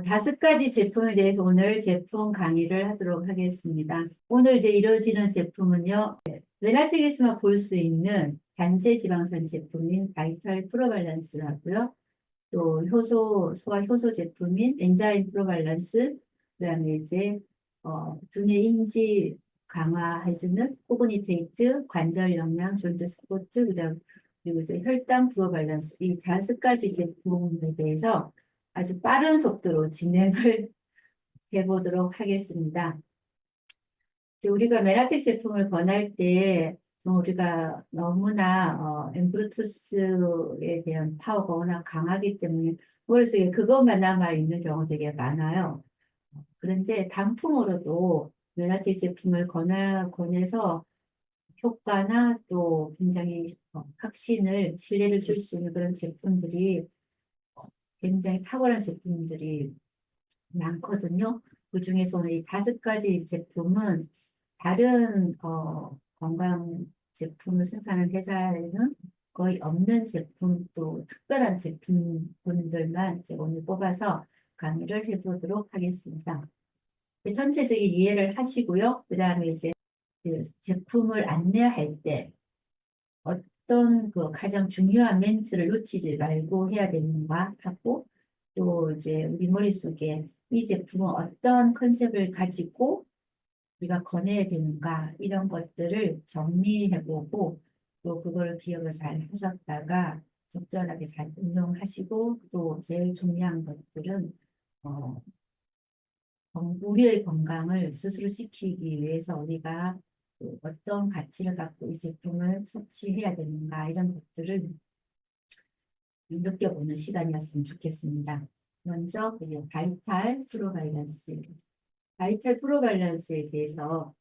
다섯 가지 제품에 대해서 오늘 제품 강의를 하도록 하겠습니다. 오늘 이제 이루어지는 제품은요, 메라텍에서만 볼 수 있는 단세 지방산 제품인 바이탈 프로발란스하고요, 또 소화 효소 제품인 엔자임 프로발란스, 그다음에 이제 두뇌 인지 강화해주는 코그니테이트, 관절 영양, 존트 스포츠, 그리고 이제 혈당 프로발란스 이 다섯 가지 제품에 대해서 아주 빠른 속도로 진행을 해보도록 하겠습니다. 이제 우리가 메라텍 제품을 권할 때 우리가 너무나 엠브루투스에 대한 파워가 워낙 강하기 때문에 머릿속에 그것만 남아있는 경우 되게 많아요. 그런데 단품으로도 메라텍 제품을 권해서 효과나 또 굉장히 신뢰를 줄 수 있는 그런 제품들이 굉장히 탁월한 제품들이 많거든요. 그 중에서 오늘 이 다섯 가지 제품은 다른 건강 제품을 생산하는 회사에는 거의 없는 제품 또 특별한 제품군들만 제가 오늘 뽑아서 강의를 해보도록 하겠습니다. 전체적인 이해를 하시고요. 그 다음에 이제 그 제품을 안내할 때 어떤 그 가장 중요한 멘트를 놓치지 말고 해야 되는가 하고 또 이제 우리 머릿속에 이 제품은 어떤 컨셉을 가지고 우리가 권해야 되는가 이런 것들을 정리해보고 또 그거를 기억을 잘 하셨다가 적절하게 잘 응용하시고 또 제일 중요한 것들은 어, 우리의 건강을 스스로 지키기 위해서 우리가 또 어떤 가치를 갖고 이 제품을 섭취해야 되는가 이런 것들을 느껴보는 시간이었으면 좋겠습니다. 먼저 바이탈 프로발란스. 바이탈 프로발란스에 대해서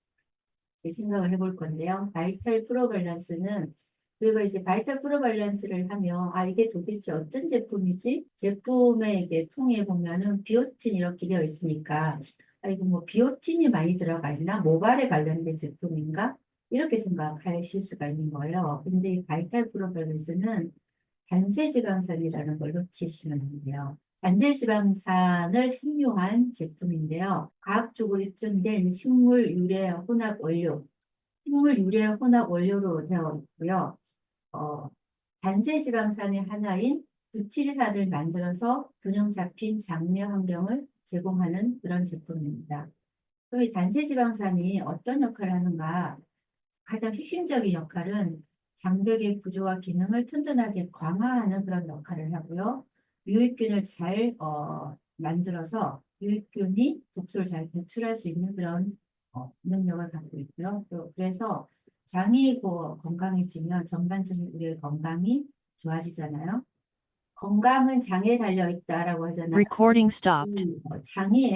제 생각을 해볼 건데요. 바이탈 프로발란스는 우리가 이제 바이탈 프로발란스를 하면 이게 도대체 어떤 제품이지? 제품의 이게 통에 보면은 비오틴 이렇게 되어 있으니까 이거 뭐 비오틴이 많이 들어가 있나? 모발에 관련된 제품인가? 이렇게 생각하실 수가 있는 거예요. 근데 이 바이탈 프로발란스는 단세지방산이라는 걸 놓치시면 안 돼요. 단세지방산을 함유한 제품인데요. 과학적으로 입증된 식물 유래 혼합 원료로 되어 있고요. 어, 단세지방산의 하나인 부치리산을 만들어서 균형 잡힌 장내 환경을 제공하는 그런 제품입니다. 그럼 이 단세지방산이 어떤 역할을 하는가? 가장 핵심적인 역할은 장벽의 구조와 기능을 튼튼하게 강화하는 그런 역할을 하고요. 유익균을 잘 만들어서 유익균이 독소를 잘 배출할 수 있는 그런 능력을 갖고 있고요. 또 그래서 장이 건강해지면 전반적인 우리의 건강이 좋아지잖아요. 건강은 장에 달려 있다라고 하잖아요. Recording stopped. 장이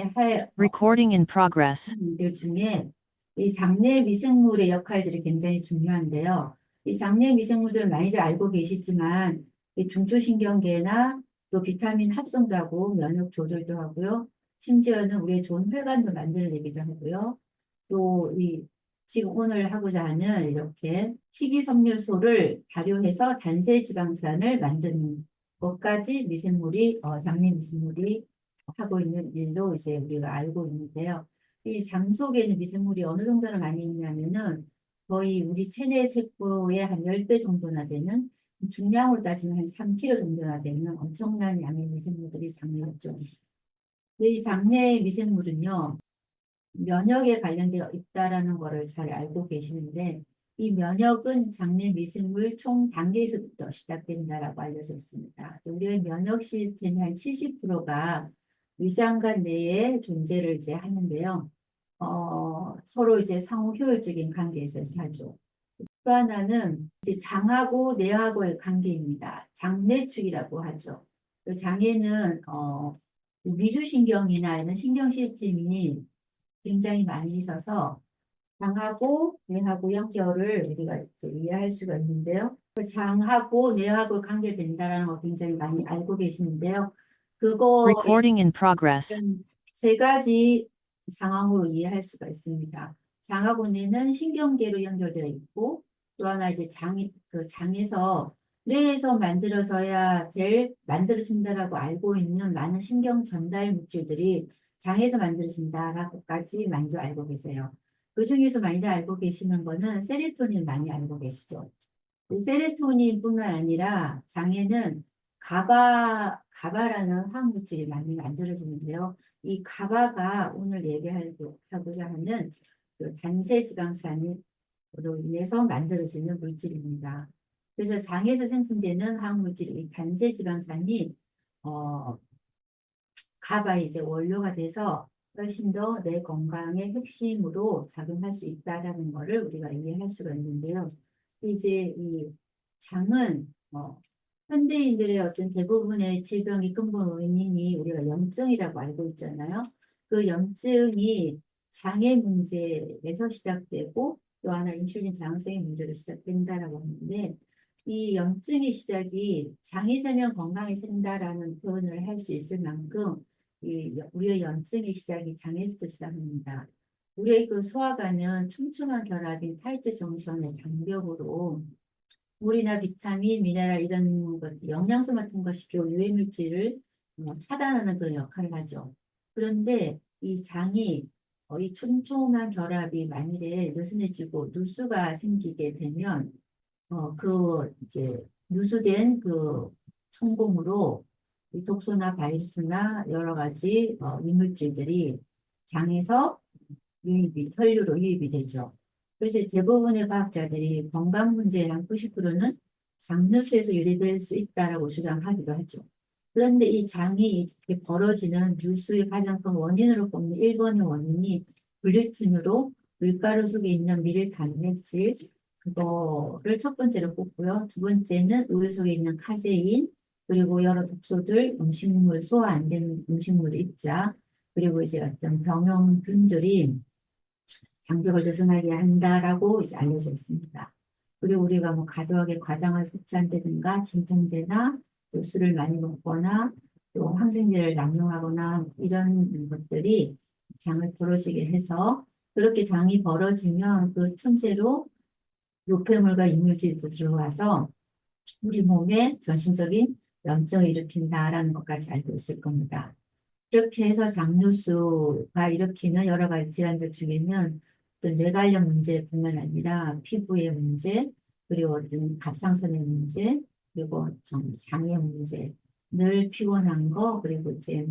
Recording in progress. 들 중에 이 장내 미생물의 역할들이 굉장히 중요한데요. 이 장내 미생물들을 많이들 알고 계시지만 이 중추신경계나 또 비타민 합성도 하고 면역 조절도 하고요. 심지어는 우리의 좋은 혈관도 만들어내기도 하고요. 또 이 지금 오늘 하고자 하는 이렇게 식이섬유소를 발효해서 단세지방산을 만드는 것까지 장내 미생물이 하고 있는 일도 이제 우리가 알고 있는데요. 이 장 속에 있는 미생물이 어느 정도나 많이 있냐면은 거의 우리 체내 세포의 한 10배 정도나 되는 중량으로 따지면 한 3kg 정도나 되는 엄청난 양의 미생물들이 장내에 있죠. 근데 이 장내 미생물은요, 면역에 관련되어 있다라는 거를 잘 알고 계시는데 이 면역은 장내 미생물 총 단계에서부터 시작된다라고 알려져 있습니다. 우리의 면역 시스템의 한 70%가 위장관 내에 존재를 이제 하는데요. 서로 이제 상호 효율적인 관계에서 하죠. 또 하나는 이제 장하고 뇌하고의 관계입니다. 장뇌축이라고 하죠. 그 장에는 미주신경이나 이런 신경 시스템이 굉장히 많이 있어서 장하고 뇌하고 연결을 우리가 이제 이해할 수가 있는데요. 그 장하고 뇌하고 관계된다는 거 굉장히 많이 알고 계시는데요. 그거에 Recording in progress. 세 가지 상황으로 이해할 수가 있습니다. 장하고 뇌는 신경계로 연결되어 있고 또 하나 이제 장에서 뇌에서 만들어진다라고 알고 있는 많은 신경 전달 물질들이 장에서 만들어진다라고까지 많이들 알고 계세요. 그 중에서 많이들 알고 계시는 거는 세로토닌 많이 알고 계시죠. 이 세로토닌뿐만 아니라 장에는 가바라는 화학물질이 많이 만들어지는데요. 이 가바가 오늘 얘기하고자 하는 그 단세지방산으로 인해서 만들어지는 물질입니다. 그래서 장에서 생성되는 화학물질, 이 단세지방산이 어, 가바의 이제 원료가 돼서 훨씬 더 내 건강의 핵심으로 작용할 수 있다라는 것을 우리가 이해할 수가 있는데요. 이제 이 장은 현대인들의 어떤 대부분의 질병의 근본 원인이 우리가 염증이라고 알고 있잖아요. 그 염증이 장의 문제에서 시작되고 또 하나 인슐린 저항성의 문제로 시작된다라고 하는데 이 염증의 시작이 장이 세면 건강이 생다라는 표현을 할 수 있을 만큼 우리의 염증의 시작이 장에서부터 시작합니다. 우리의 그 소화관은 촘촘한 결합인 타이트 정션의 장벽으로 물이나 비타민, 미네랄 이런 것, 영양소 같은 것이 유해 물질을 차단하는 그런 역할을 하죠. 그런데 이 장이 이 촘촘한 결합이 만일에 느슨해지고 누수가 생기게 되면 그 이제 누수된 그 천공으로 이 독소나 바이러스나 여러 가지 이물질들이 장에서 혈류로 유입이 되죠. 그래서 대부분의 과학자들이 건강 문제의 한 90%는 장누수에서 유래될 수 있다라고 주장하기도 하죠. 그런데 이 장이 이렇게 벌어지는 누수의 가장 큰 원인으로 꼽는 1번의 원인이 글루텐으로 밀가루 속에 있는 밀 단백질 그거를 첫 번째로 꼽고요. 두 번째는 우유 속에 있는 카제인 그리고 여러 독소들 음식물 소화 안 되는 음식물 입자 그리고 이제 어떤 병용균들이 장벽을 느슨하게 한다라고 이제 알려져 있습니다. 그리고 우리가 뭐 과도하게 과당을 섭취한다든가 진통제나 또 술을 많이 먹거나 또 항생제를 남용하거나 이런 것들이 장을 벌어지게 해서 그렇게 장이 벌어지면 그 틈새로 노폐물과 이물질이 들어와서 우리 몸에 전신적인 염증을 일으킨다라는 것까지 알고 있을 겁니다. 이렇게 해서 장누수가 일으키는 여러 가지 질환들 중에는 또 뇌 관련 문제뿐만 아니라 피부의 문제, 그리고 어떤 갑상선의 문제, 그리고 장의 문제, 늘 피곤한 거, 그리고 이제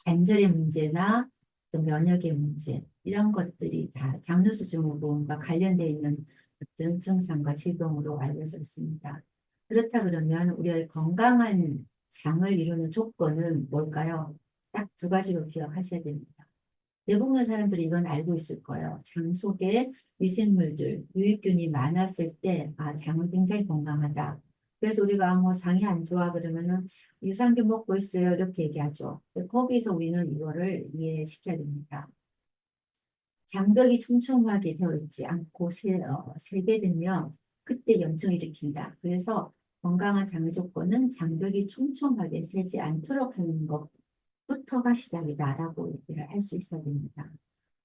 관절의 문제나 또 면역의 문제 이런 것들이 다 장누수 증후군과 관련되어 있는 어떤 증상과 질병으로 알려져 있습니다. 그렇다 그러면 우리의 건강한 장을 이루는 조건은 뭘까요? 딱 두 가지로 기억하셔야 됩니다. 대부분의 사람들이 이건 알고 있을 거예요. 장 속에 미생물들, 유익균이 많았을 때, 아, 장은 굉장히 건강하다. 그래서 우리가 뭐 장이 안 좋아 그러면은 유산균 먹고 있어요. 이렇게 얘기하죠. 거기서 우리는 이거를 이해시켜야 됩니다. 장벽이 촘촘하게 되어 있지 않고 세게되면 그때 염증을 일으킨다. 그래서 건강한 장의 조건은 장벽이 촘촘하게 세지 않도록 하는 것부터가 시작이다라고 얘기를 할 수 있어야 됩니다.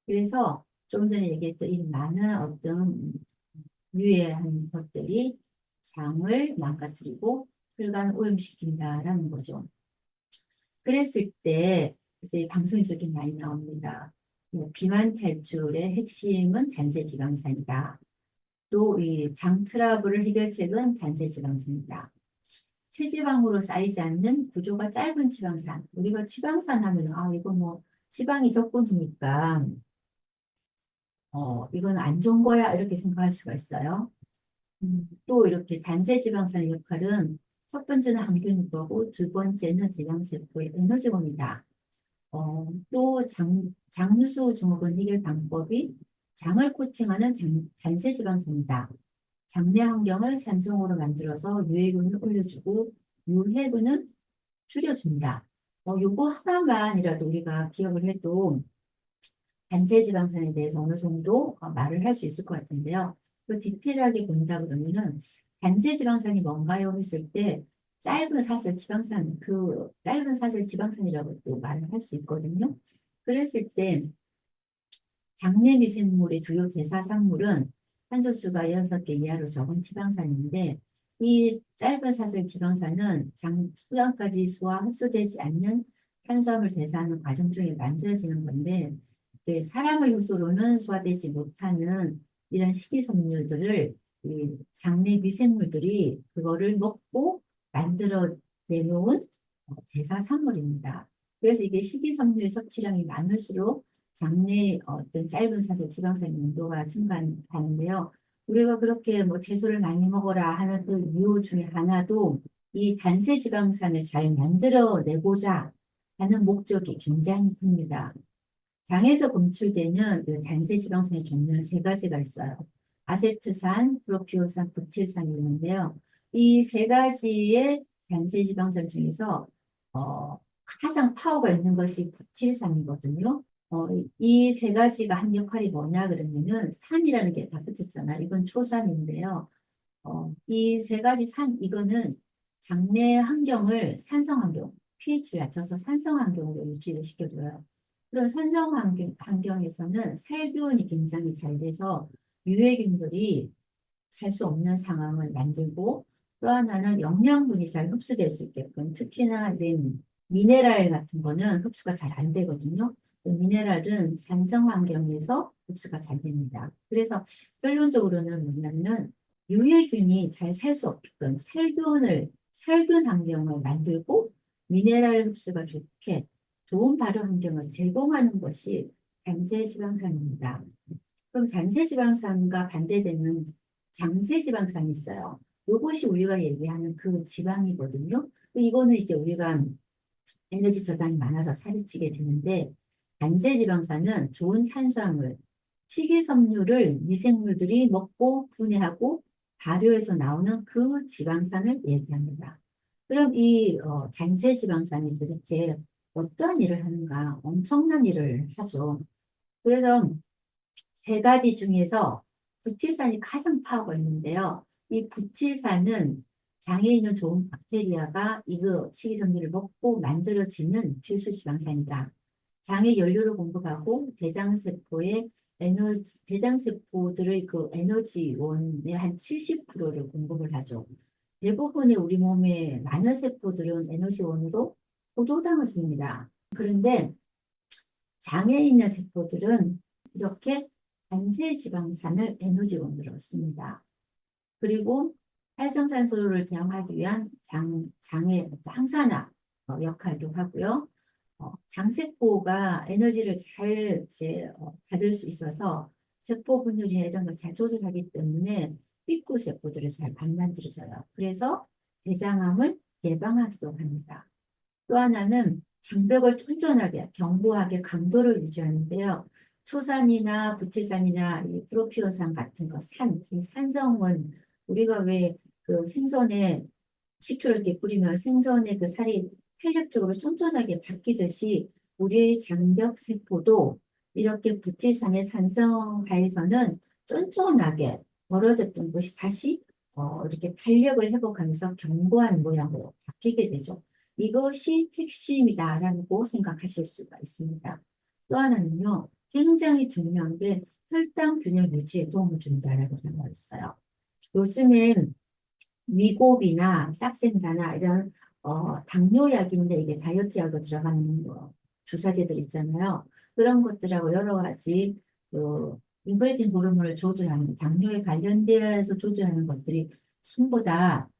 그래서 좀 전에 얘기했던 이 많은 어떤 유해한 것들이 장을 망가뜨리고 혈관 오염시킨다라는 거죠. 그랬을 때 이제 방송에서 이렇게 많이 나옵니다. 비만 탈출의 핵심은 단세지방산이다. 또 이 장 트러블을 해결책은 단세지방산이다. 체지방으로 쌓이지 않는 구조가 짧은 지방산. 우리가 지방산 하면 아 이거 뭐 지방이 적군이니까 이건 안 좋은 거야 이렇게 생각할 수가 있어요. 또 이렇게 단세지방산의 역할은 첫 번째는 항균도고 두 번째는 대장세포의 에너지원이다. 또 장누수 증후군 해결 방법이 장을 코팅하는 단세지방산이다. 장내 환경을 산성으로 만들어서 유해균을 올려주고 유해균은 줄여준다. 요거 하나만이라도 우리가 기억을 해도 단세지방산에 대해서 어느 정도 말을 할 수 있을 것 같은데요. 그 디테일하게 본다 그러면은 단세지방산이 뭔가요? 했을 때 짧은 사슬 지방산, 그 짧은 사슬 지방산이라고 또 말을 할 수 있거든요. 그랬을 때 장내 미생물의 주요 대사상물은 산소수가 6개 이하로 적은 지방산인데 이 짧은 사슬 지방산은 소장까지 소화 흡수되지 않는 탄수화물 대사하는 과정 중에 만들어지는 건데, 사람의 효소로는 소화되지 못하는 이런 식이섬유들을 이 장내 미생물들이 그거를 먹고 만들어 내놓은 대사산물입니다. 그래서 이게 식이섬유의 섭취량이 많을수록 장내 어떤 짧은 사슬 지방산의 농도가 증가하는데요. 우리가 그렇게 뭐 채소를 많이 먹어라 하는 그 이유 중에 하나도 이 단세 지방산을 잘 만들어내고자 하는 목적이 굉장히 큽니다. 장에서 검출되는 그 단세 지방산의 종류는 세 가지가 있어요. 아세트산, 프로피오산, 부틸산이 있는데요. 이 세 가지의 단세 지방산 중에서 가장 파워가 있는 것이 부틸산이거든요. 이 세 가지가 한 역할이 뭐냐 그러면은 산이라는 게 다 붙였잖아. 이건 초산인데요. 이 세 가지 이거는 장내 환경을 산성 환경, pH를 낮춰서 산성 환경으로 유지를 시켜줘요. 그런 산성 환경에서는 살균이 굉장히 잘 돼서 유해균들이 살 수 없는 상황을 만들고, 또 하나는 영양분이 잘 흡수될 수 있게끔, 특히나 이제 미네랄 같은 거는 흡수가 잘 안 되거든요. 미네랄은 산성 환경에서 흡수가 잘 됩니다. 그래서 결론적으로는 뭐냐면 유해균이 잘 살 수 없게끔 살균 환경을 만들고 미네랄 흡수가 좋게 좋은 발효 환경을 제공하는 것이 단세지방산입니다. 그럼 단세지방산과 반대되는 장세지방산이 있어요. 이것이 우리가 얘기하는 그 지방이거든요. 이거는 이제 우리가 에너지 저장이 많아서 살이 찌게 되는데, 단세지방산은 좋은 탄수화물, 식이섬유를 미생물들이 먹고 분해하고 발효해서 나오는 그 지방산을 얘기합니다. 그럼 이 단세지방산이 도대체 어떠한 일을 하는가? 엄청난 일을 하죠. 그래서 세 가지 중에서 부틸산이 가장 파워가 있는데요. 이 부틸산은 장에 있는 좋은 박테리아가 이거 식이섬유를 먹고 만들어지는 필수 지방산이다. 장에 연료를 공급하고 대장세포들의 그 에너지원의 한 70%를 공급을 하죠. 대부분의 우리 몸의 많은 세포들은 에너지원으로 포도당을 씁니다. 그런데 장에 있는 세포들은 이렇게 단세지방산을 에너지원으로 씁니다. 그리고 활성산소를 대응하기 위한 장의 항산화 역할도 하고요. 장세포가 에너지를 잘 받을 수 있어서 세포 분열이나 이런 걸 잘 조절하기 때문에 삐꾸 세포들을 잘 만들어져요. 그래서 대장암을 예방하기도 합니다. 또 하나는 장벽을 쫀쫀하게 견고하게 강도를 유지하는데요. 초산이나 부채산이나 이 프로피온산 같은 이 산성은 우리가 왜 그 생선에 식초를 이렇게 뿌리면 생선의 그 살이 탄력적으로 쫀쫀하게 바뀌듯이 우리의 장벽 세포도 이렇게 부채산의 산성 하에서는 쫀쫀하게 벌어졌던 것이 다시 이렇게 탄력을 회복하면서 견고한 모양으로 바뀌게 되죠. 이것이 핵심이다라고 생각하실 수가 있습니다. 또 하나는요, 굉장히 중요한 게 혈당 균형 유지에 도움을 준다라고 나와 있어요. 요즘엔 위고비나 싹센다나 이런 당뇨약인데 이게 다이어트약으로 들어가는 주사제들 있잖아요. 그런 것들하고 여러 가지 그 인크레틴 호르몬을 조절하는 당뇨에 관련돼서 조절하는 것들이 전부 다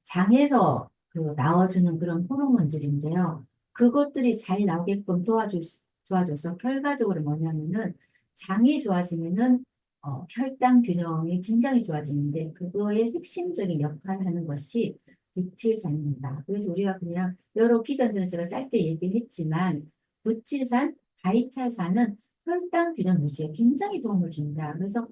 장에서 그 나와주는 그런 호르몬들인데요. 그것들이 잘 나오게끔 도와줘서 결과적으로 뭐냐면은 장이 좋아지면은 혈당 균형이 굉장히 좋아지는데 그거의 핵심적인 역할을 하는 것이 부틸산입니다. 그래서 우리가 그냥 여러 기전들은 제가 짧게 얘기했지만 부틸산, 바이탈산은 혈당 균형 유지에 굉장히 도움을 줍니다. 그래서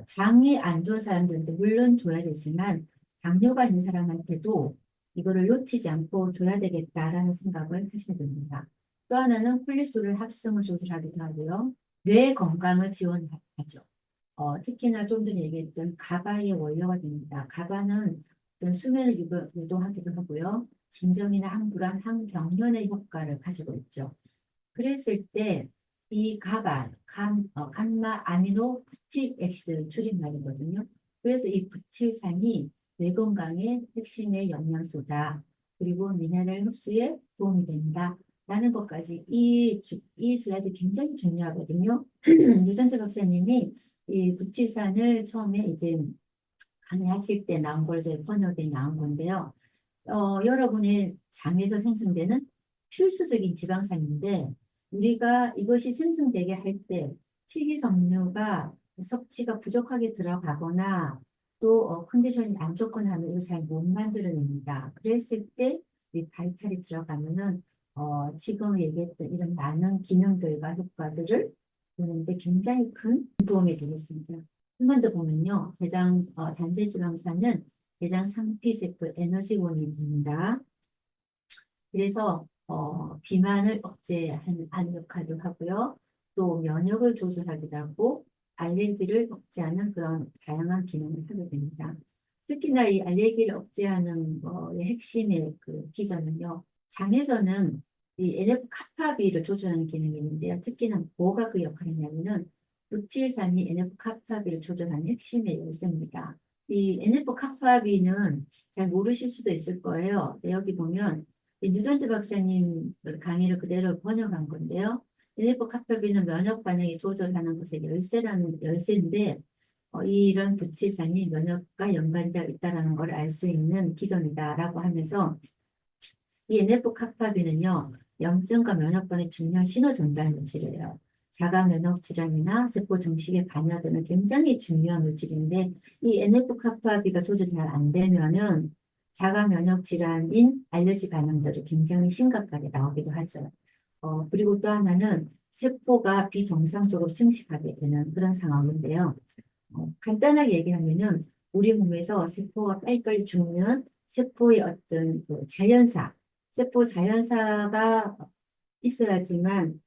장이 안 좋은 사람들한테 물론 줘야 되지만 당뇨가 있는 사람한테도 이거를 놓치지 않고 줘야 되겠다라는 생각을 하셔야 됩니다. 또 하나는 콜레스테롤 합성을 조절하기도 하고요. 뇌 건강을 지원하죠. 특히나 좀 전에 얘기했던 가바의 원료가 됩니다. 가바는 어떤 수면을 유도하기도 하고요. 진정이나 항불안, 항경련의 효과를 가지고 있죠. 그랬을 때 이 감마 아미노 부틸 엑시드 줄임말이거든요. 그래서 이 부틸산이 뇌건강의 핵심의 영양소다. 그리고 미네랄 흡수에 도움이 된다. 라는 것까지 이 슬라이드 굉장히 중요하거든요. 유전자 박사님이 이 부치산을 처음에 이제 강의하실 때 나온 걸 저희 번역에 나온 건데요. 여러분의 장에서 생성되는 필수적인 지방산인데 우리가 이것이 생성되게 할 때 식이섬유가 섭취가 부족하게 들어가거나 또 컨디션이 안 좋거나 하면 이거 잘 못 만들어냅니다. 그랬을 때 이 바이탈이 들어가면은 지금 얘기했던 이런 많은 기능들과 효과들을 보는데 굉장히 큰 도움이 되겠습니다. 한 번 더 보면요. 단세지방산은 대장 상피세포 에너지원이 됩니다. 그래서 비만을 억제하는 역할도 하고요. 또 면역을 조절하기도 하고 알레르기를 억제하는 그런 다양한 기능을 하게 됩니다. 특히나 이 알레르기를 억제하는 거의 핵심의 그 기전은요. 장에서는 이 NF-카파비를 조절하는 기능이 있는데요. 특히나 뭐가 그 역할을 하냐면은 부틸산이 NF-카파비를 조절하는 핵심의 열쇠입니다. 이 NF-카파비는 잘 모르실 수도 있을 거예요. 여기 보면 유전자 박사님 강의를 그대로 번역한 건데요. NF-카파비는 면역 반응이 조절하는 것의 열쇠인데 이런 부치산이 면역과 연관되어 있다는 걸 알 수 있는 기전이다라고 하면서 이 NF-카파비는요. 염증과 면역반의 중요한 신호 전달 물질이에요. 자가 면역 질환이나 세포 정식의 관여 등은 굉장히 중요한 물질인데 이 NF-카파비가 조절이 잘 안 되면은 자가 면역 질환인 알레르기 반응들이 굉장히 심각하게 나오기도 하죠. 그리고 또 하나는 세포가 비정상적으로 증식하게 되는 그런 상황인데요. 간단하게 얘기하면은 우리 몸에서 세포가 빨리빨리 죽는 세포의 어떤 그 세포 자연사가 있어야지만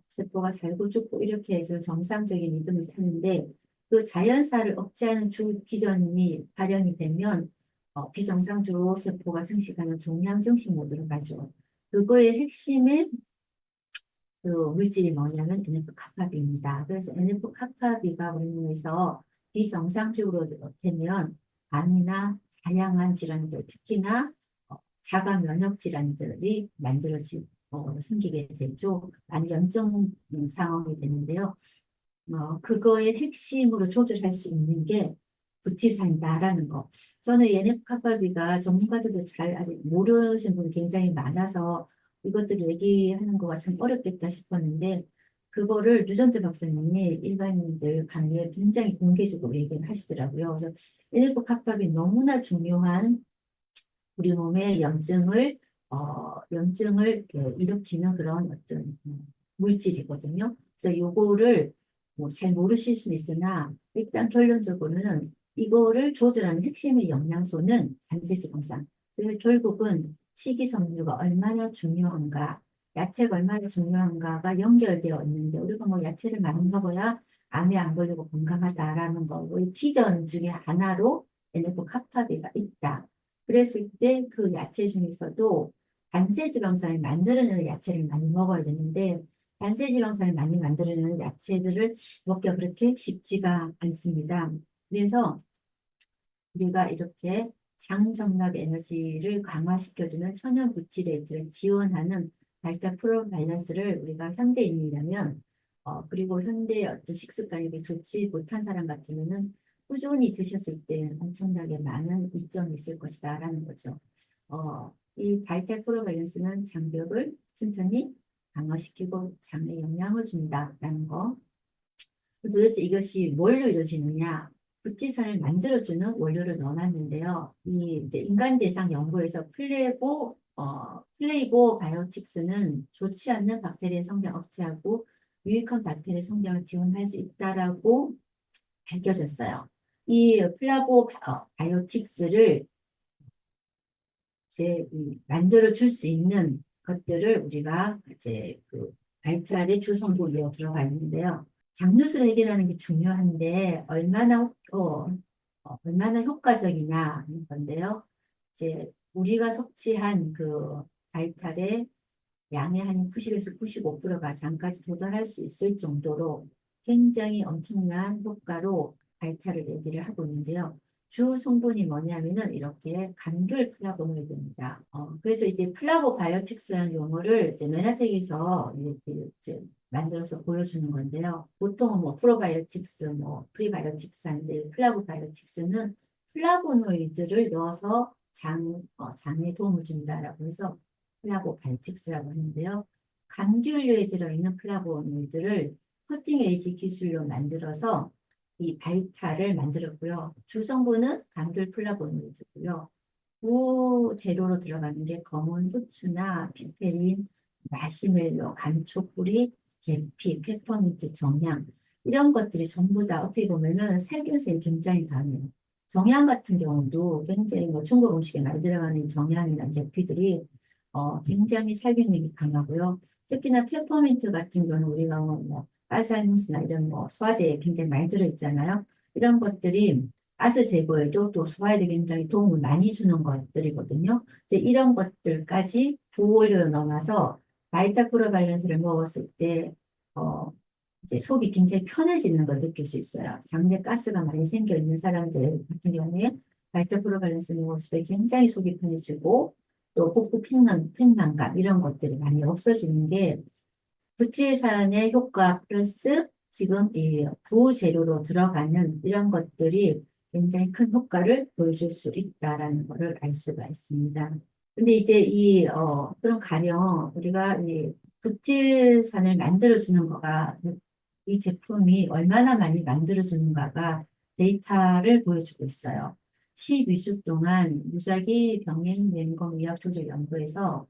세포가 살고 죽고 이렇게 해서 정상적인 리듬을 타는데 그 자연사를 억제하는 주 기전이 발현이 되면 비정상적으로 세포가 증식하는 종양 증식 모드로 가죠. 그거의 핵심의 그 물질이 뭐냐면 NF-카파비입니다. 그래서 NF-카파비가 우리 몸에서 비정상적으로 되면 암이나 다양한 질환들, 특히나 자가 면역 질환들이 생기게 되죠. 많이 염증 상황이 되는데요. 그거의 핵심으로 조절할 수 있는 게 부치산이다라는 거. 저는 NF-카파비가 전문가들도 잘 아직 모르시는 분이 굉장히 많아서 이것들을 얘기하는 거가 참 어렵겠다 싶었는데 그거를 유전자 박사님이 일반인들 강의에 굉장히 공개적으로 얘기를 하시더라고요. 그래서 NF-카파비 너무나 중요한 우리 몸의 염증을 이렇게 일으키는 그런 어떤 물질이거든요. 그래서 요거를 뭐 잘 모르실 수는 있으나 일단 결론적으로는 이거를 조절하는 핵심의 영양소는 단세지방산. 그래서 결국은 식이섬유가 얼마나 중요한가, 야채가 얼마나 중요한가가 연결되어 있는데 우리가 뭐 야채를 많이 먹어야 암에 안 걸리고 건강하다라는 거, 이 기전 중에 하나로 NF-카파비가 있다. 그랬을 때 그 야채 중에서도 단세지방산을 만들어내는 야채를 많이 먹어야 되는데 단세지방산을 많이 만들어내는 야채들을 먹기가 그렇게 쉽지가 않습니다. 그래서 우리가 이렇게 장정막 에너지를 강화시켜주는 천연 부티레이트를 지원하는 발타 프로 밸런스를 우리가 현대인이라면 그리고 현대의 어떤 식습관이 좋지 못한 사람 같으면은 꾸준히 드셨을 때 엄청나게 많은 이점이 있을 것이다 라는 거죠. 이 바이탈 프로 밸런스는 장벽을 튼튼히 강화시키고 장에 영향을 준다라는 거. 도대체 이것이 뭘로 이루어지느냐? 부티산을 만들어주는 원료를 넣어놨는데요. 이 이제 인간 대상 연구에서 플레이보 바이오틱스는 좋지 않는 박테리아 성장 억제하고 유익한 박테리아 성장을 지원할 수 있다라고 밝혀졌어요. 이 바이오틱스를 이제 만들어 줄 수 있는 것들을 우리가 이제 그 바이탈의 주성분으로 들어가 있는데요. 장누수를 해결하는 게 중요한데 얼마나 효과적이냐 하는 건데요. 이제 우리가 섭취한 그 바이탈의 양의 한 90에서 95%가 장까지 도달할 수 있을 정도로 굉장히 엄청난 효과로 바이탈을 얘기를 하고 있는데요. 주 성분이 뭐냐면은 이렇게 감귤 플라보노이드입니다. 그래서 이제 플라보바이오틱스라는 용어를 이제 메나텍에서 이렇게 이제 만들어서 보여주는 건데요. 보통은 뭐 프로바이오틱스, 뭐 프리바이오틱스 하는데 플라보바이오틱스는 플라보노이드를 넣어서 장에 도움을 준다라고 해서 플라보바이오틱스라고 하는데요. 감귤류에 들어있는 플라보노이드를 커팅 에이지 기술로 만들어서 이 바이탈을 만들었고요. 주성분은 감귤 플라보노이드고요. 부재료로 들어가는 게 검은 후추나 피페린, 마시멜로, 감초뿌리, 계피, 페퍼민트, 정향 이런 것들이 전부 다 어떻게 보면은 살균성이 굉장히 강해요. 정향 같은 경우도 굉장히 뭐 중국 음식에 많이 들어가는 정향이나 계피들이 굉장히 살균력이 강하고요. 특히나 페퍼민트 같은 경우는 우리가 뭐 알사이무스나 이런 뭐 소화제에 굉장히 많이 들어있잖아요. 이런 것들이 가스 제거에도 또 소화에 굉장히 도움을 많이 주는 것들이거든요. 이제 이런 것들까지 부원료로 넣어서 바이타 프로발렌스를 먹었을 때 어, 이제 속이 굉장히 편해지는 걸 느낄 수 있어요. 장내 가스가 많이 생겨 있는 사람들 같은 경우에 바이타 프로발렌스 먹었을 때 굉장히 속이 편해지고 또 복부 팽만감 이런 것들이 많이 없어지는 게 부치산의 효과 플러스 지금 이 부재료로 들어가는 이런 것들이 굉장히 큰 효과를 보여줄 수 있다라는 것을 알 수가 있습니다. 근데 이제 그런 가령 우리가 이 부치산을 만들어주는 거가 이 제품이 얼마나 많이 만들어주는가가 데이터를 보여주고 있어요. 12주 동안 무작위 병행 맹검 의학 조절 연구에서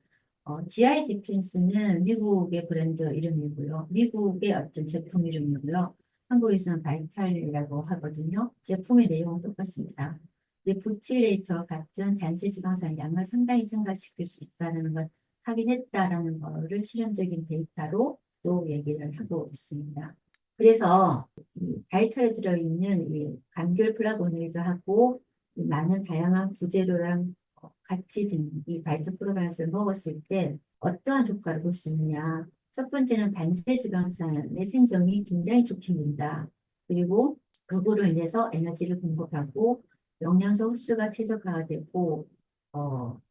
GI 디펜스는 미국의 브랜드 이름이고요. 미국의 어떤 제품 이름이고요. 한국에서는 바이탈이라고 하거든요. 제품의 내용은 똑같습니다. 근데 부틸레이터 같은 단세 지방산 양을 상당히 증가시킬 수 있다는 걸 확인했다라는 거를 실험적인 데이터로 또 얘기를 하고 있습니다. 그래서 이 바이탈에 들어있는 이 감귤 플라보노이드하고 이 많은 다양한 부재료랑 같이 든 이 바이트 프로바이오스를 먹었을 때 어떠한 효과를 볼 수 있느냐. 첫 번째는 단세 지방산의 생성이 굉장히 촉진된다. 그리고 그거로 인해서 에너지를 공급하고 영양소 흡수가 최적화가 되고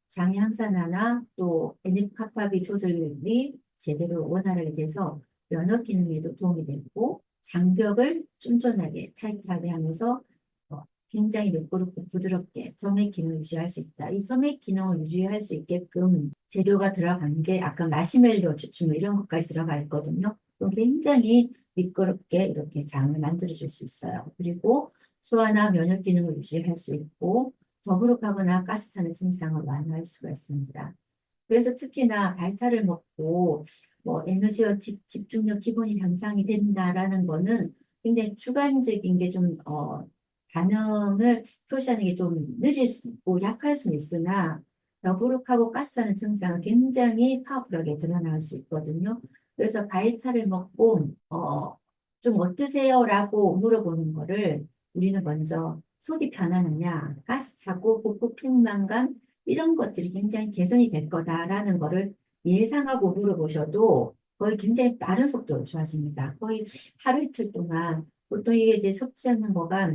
장의 항산화나 또 NF-kappaB 조절이 제대로 원활하게 돼서 면역 기능에도 도움이 되고 장벽을 쫀쫀하게 타이트하게 하면서 굉장히 매끄럽고 부드럽게 점액 기능을 유지할 수 있다. 이 점액 기능을 유지할 수 있게끔 재료가 들어간 게 아까 마시멜로 추출 이런 것까지 들어가 있거든요. 그럼 굉장히 미끄럽게 이렇게 장을 만들어줄 수 있어요. 그리고 소화나 면역 기능을 유지할 수 있고 더부룩하거나 가스차는 증상을 완화할 수가 있습니다. 그래서 특히나 바이탈을 먹고 뭐 에너지와 집중력 기본이 향상이 된다라는 거는 굉장히 주관적인 게 좀 반응을 표시하는 게 좀 느릴 수 있고 약할 수는 있으나 더부룩하고 가스하는 증상은 굉장히 파워풀하게 드러날 수 있거든요. 그래서 바이탈을 먹고 좀 어떠세요? 라고 물어보는 거를 우리는 먼저 속이 편안하냐, 가스 차고 복부 팽만감 이런 것들이 굉장히 개선이 될 거다라는 거를 예상하고 물어보셔도 거의 굉장히 빠른 속도로 좋아집니다. 거의 하루 이틀 동안 보통 이게 이제 섭취하는 거가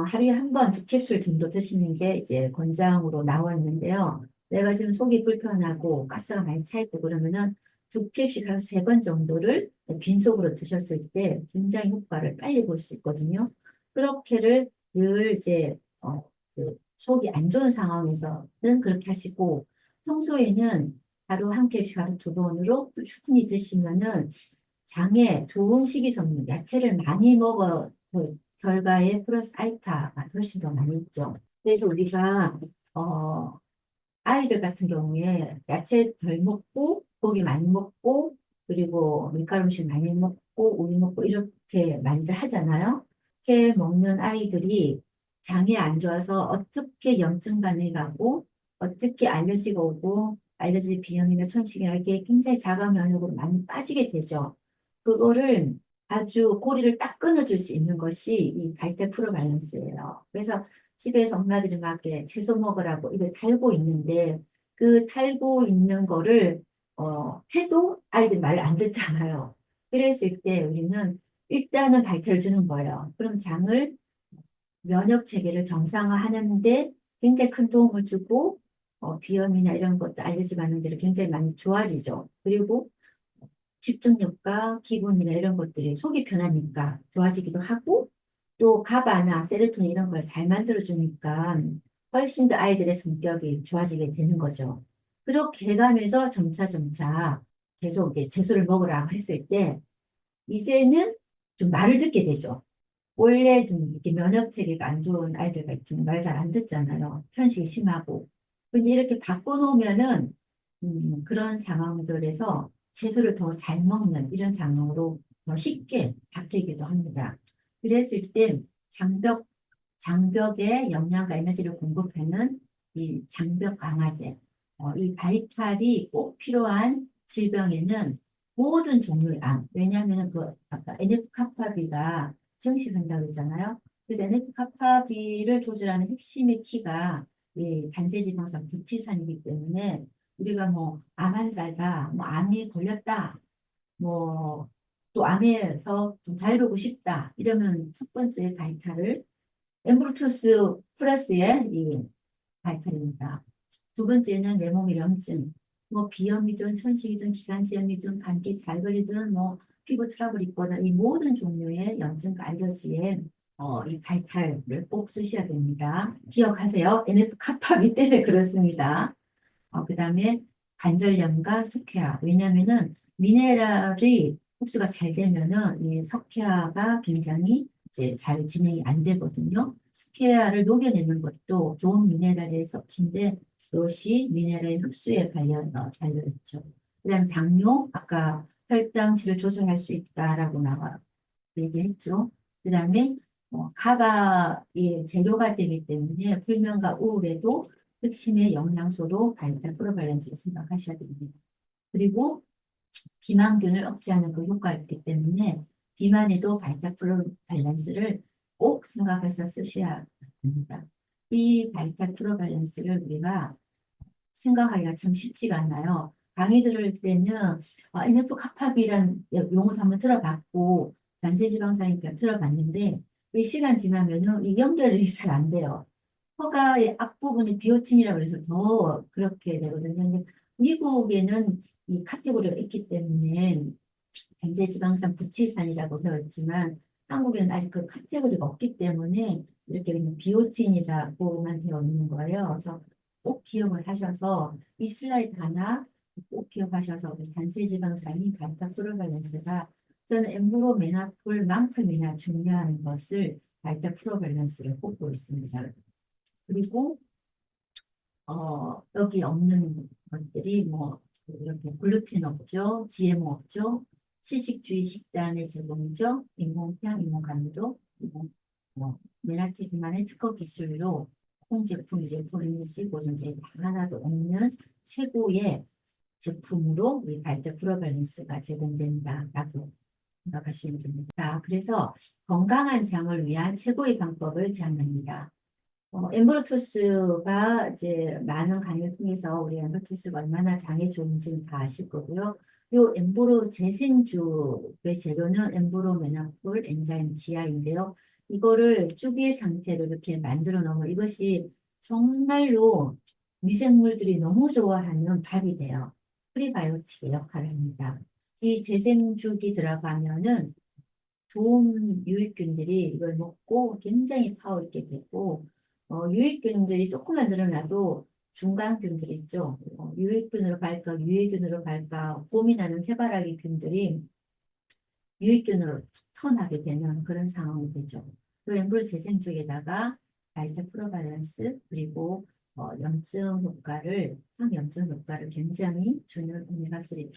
하루에 한 번 두 캡슐 정도 드시는 게 이제 권장으로 나와 있는데요. 내가 지금 속이 불편하고 가스가 많이 차 있고 그러면은 두 캡슐 한 세 번 정도를 빈속으로 드셨을 때 굉장히 효과를 빨리 볼 수 있거든요. 그렇게를 늘 이제 그 속이 안 좋은 상황에서는 그렇게 하시고 평소에는 하루 한 캡씩 하루 두 번으로 꾸준히 드시면은 장에 좋은 식이섬유, 야채를 많이 먹어 그 결과에 플러스 알파가 훨씬 더 많이 있죠. 그래서 우리가 아이들 같은 경우에 야채 덜 먹고 고기 많이 먹고 그리고 밀가루 음식 많이 먹고 우유 먹고 이렇게 많이들 하잖아요. 이렇게 먹는 아이들이 장이 안 좋아서 어떻게 염증 반응이 가고 어떻게 알러지가 오고 알러지 비염이나 천식이나 이렇게 굉장히 자가 면역으로 많이 빠지게 되죠. 그거를 아주 고리를 딱 끊어줄 수 있는 것이 이 발대 프로 밸런스예요. 그래서 집에서 엄마들이 막 이렇게 채소 먹으라고 입에 달고 있는데 그 달고 있는 거를 해도 아이들 말 안 듣잖아요. 그랬을 때 우리는 일단은 발태를 주는 거예요. 그럼 장을 면역 체계를 정상화하는데 굉장히 큰 도움을 주고 비염이나 이런 것도 알레르기 받는 데를 굉장히 많이 좋아지죠. 그리고 집중력과 기분이나 이런 것들이 속이 편하니까 좋아지기도 하고 또 가바나 세로토닌 이런 걸 잘 만들어주니까 훨씬 더 아이들의 성격이 좋아지게 되는 거죠. 그렇게 해가면서 점차 계속 이게 채소를 먹으라고 했을 때 이제는 좀 말을 듣게 되죠. 원래 좀 이렇게 면역 체계가 안 좋은 아이들 같은 말 잘 안 듣잖아요. 편식이 심하고. 근데 이렇게 바꿔놓으면은 그런 상황들에서 채소를 더 잘 먹는 이런 상황으로 더 쉽게 바뀌기도 합니다. 그랬을 때 장벽에 영양과 에너지를 공급하는 이 장벽 강화제, 이 바이탈이 꼭 필요한 질병에는 모든 종류의 암, 왜냐하면 그 아까 NF-kappaB가 증식한다고 그러잖아요. 그래서 NF-kappaB를 조절하는 핵심의 키가 이 단세지방산 부티산이기 때문에 우리가 뭐 암 환자다, 뭐 암이 걸렸다, 뭐 또 암에서 좀 자유로우고 싶다 이러면 첫 번째 바이탈을 엠브로투스 플러스의 이 바이탈입니다. 두 번째는 내 몸의 염증, 뭐 비염이든 천식이든 기관지염이든 감기 잘 걸리든 뭐 피부 트러블 있거나 이 모든 종류의 염증과 알러지에 이 바이탈을 꼭 쓰셔야 됩니다. 기억하세요. NF-kappaB 때문에 그렇습니다. 그다음에 관절염과 석회화. 왜냐면은 미네랄이 흡수가 잘 되면은 이 석회화가 굉장히 이제 잘 진행이 안 되거든요. 석회화를 녹여내는 것도 좋은 미네랄의 섭취인데 이것이 미네랄 흡수에 달려 있죠. 그다음에 당뇨, 아까 혈당치를 조절할 수 있다라고 얘기했죠. 그다음에 가바의 재료가 되기 때문에 불면과 우울에도 핵심의 영양소로 바이탈 프로밸런스를 생각하셔야 됩니다. 그리고 비만균을 억제하는 그 효과가 있기 때문에 비만에도 바이탈 프로밸런스를 꼭 생각해서 쓰셔야 됩니다. 이 바이탈 프로밸런스를 우리가 생각하기가 참 쉽지가 않아요. 강의 들을 때는 NF-kappaB라는 용어도 한번 들어봤고 단세지방산이니까 들어봤는데 이 시간 지나면은 이 연결이 잘 안 돼요. 허가의 앞부분이 비오틴이라고 해서 더 그렇게 되거든요. 근데 미국에는 이 카테고리가 있기 때문에 단세지방산 부치산이라고 되어 있지만 한국에는 아직 그 카테고리가 없기 때문에 이렇게 그냥 비오틴이라고만 되어 있는 거예요. 그래서 꼭 기억을 하셔서 이 슬라이드 하나 꼭 기억하셔서 우리 단세지방산이 바이탈 프로밸런스가 저는 엠브로메나폴만큼이나 중요한 것을 바이탈 프로밸런스를 꼽고 있습니다. 그리고 여기 없는 것들이 뭐 이렇게 글루텐 없죠, GMO 없죠, 채식주의 식단의 제공이죠, 인공향, 인공감미료, 메라테 기반의 특허 기술로 콩 제품, 유제품, MSG, 보존제 다 하나도 없는 최고의 제품으로 우리 바이탈 프로밸런스가 제공된다라고 생각하시면 됩니다. 그래서 건강한 장을 위한 최고의 방법을 제안합니다. 엠브로토스가 이제 많은 강의를 통해서 우리 엠브로토스가 얼마나 장에 좋은지는 다 아실 거고요. 요 엠브로 재생주의 재료는 엠브로메나폴 엔자임 지아인데요. 이거를 쭈기 상태로 이렇게 만들어 놓으면 이것이 정말로 미생물들이 너무 좋아하는 밥이 돼요. 프리바이오틱의 역할을 합니다. 이 재생죽이 들어가면은 좋은 유익균들이 이걸 먹고 굉장히 파워 있게 되고 유익균들이 조금만 늘어나도 중간균들 있죠. 유익균으로 갈까 유해균으로 갈까 고민하는 해바라기 균들이 유익균으로 턴하게 되는 그런 상황이 되죠. 그 엠브로 재생 쪽에다가 바이타 프로밸런스 그리고 염증 효과를 항염증 효과를 굉장히 주는 오메가3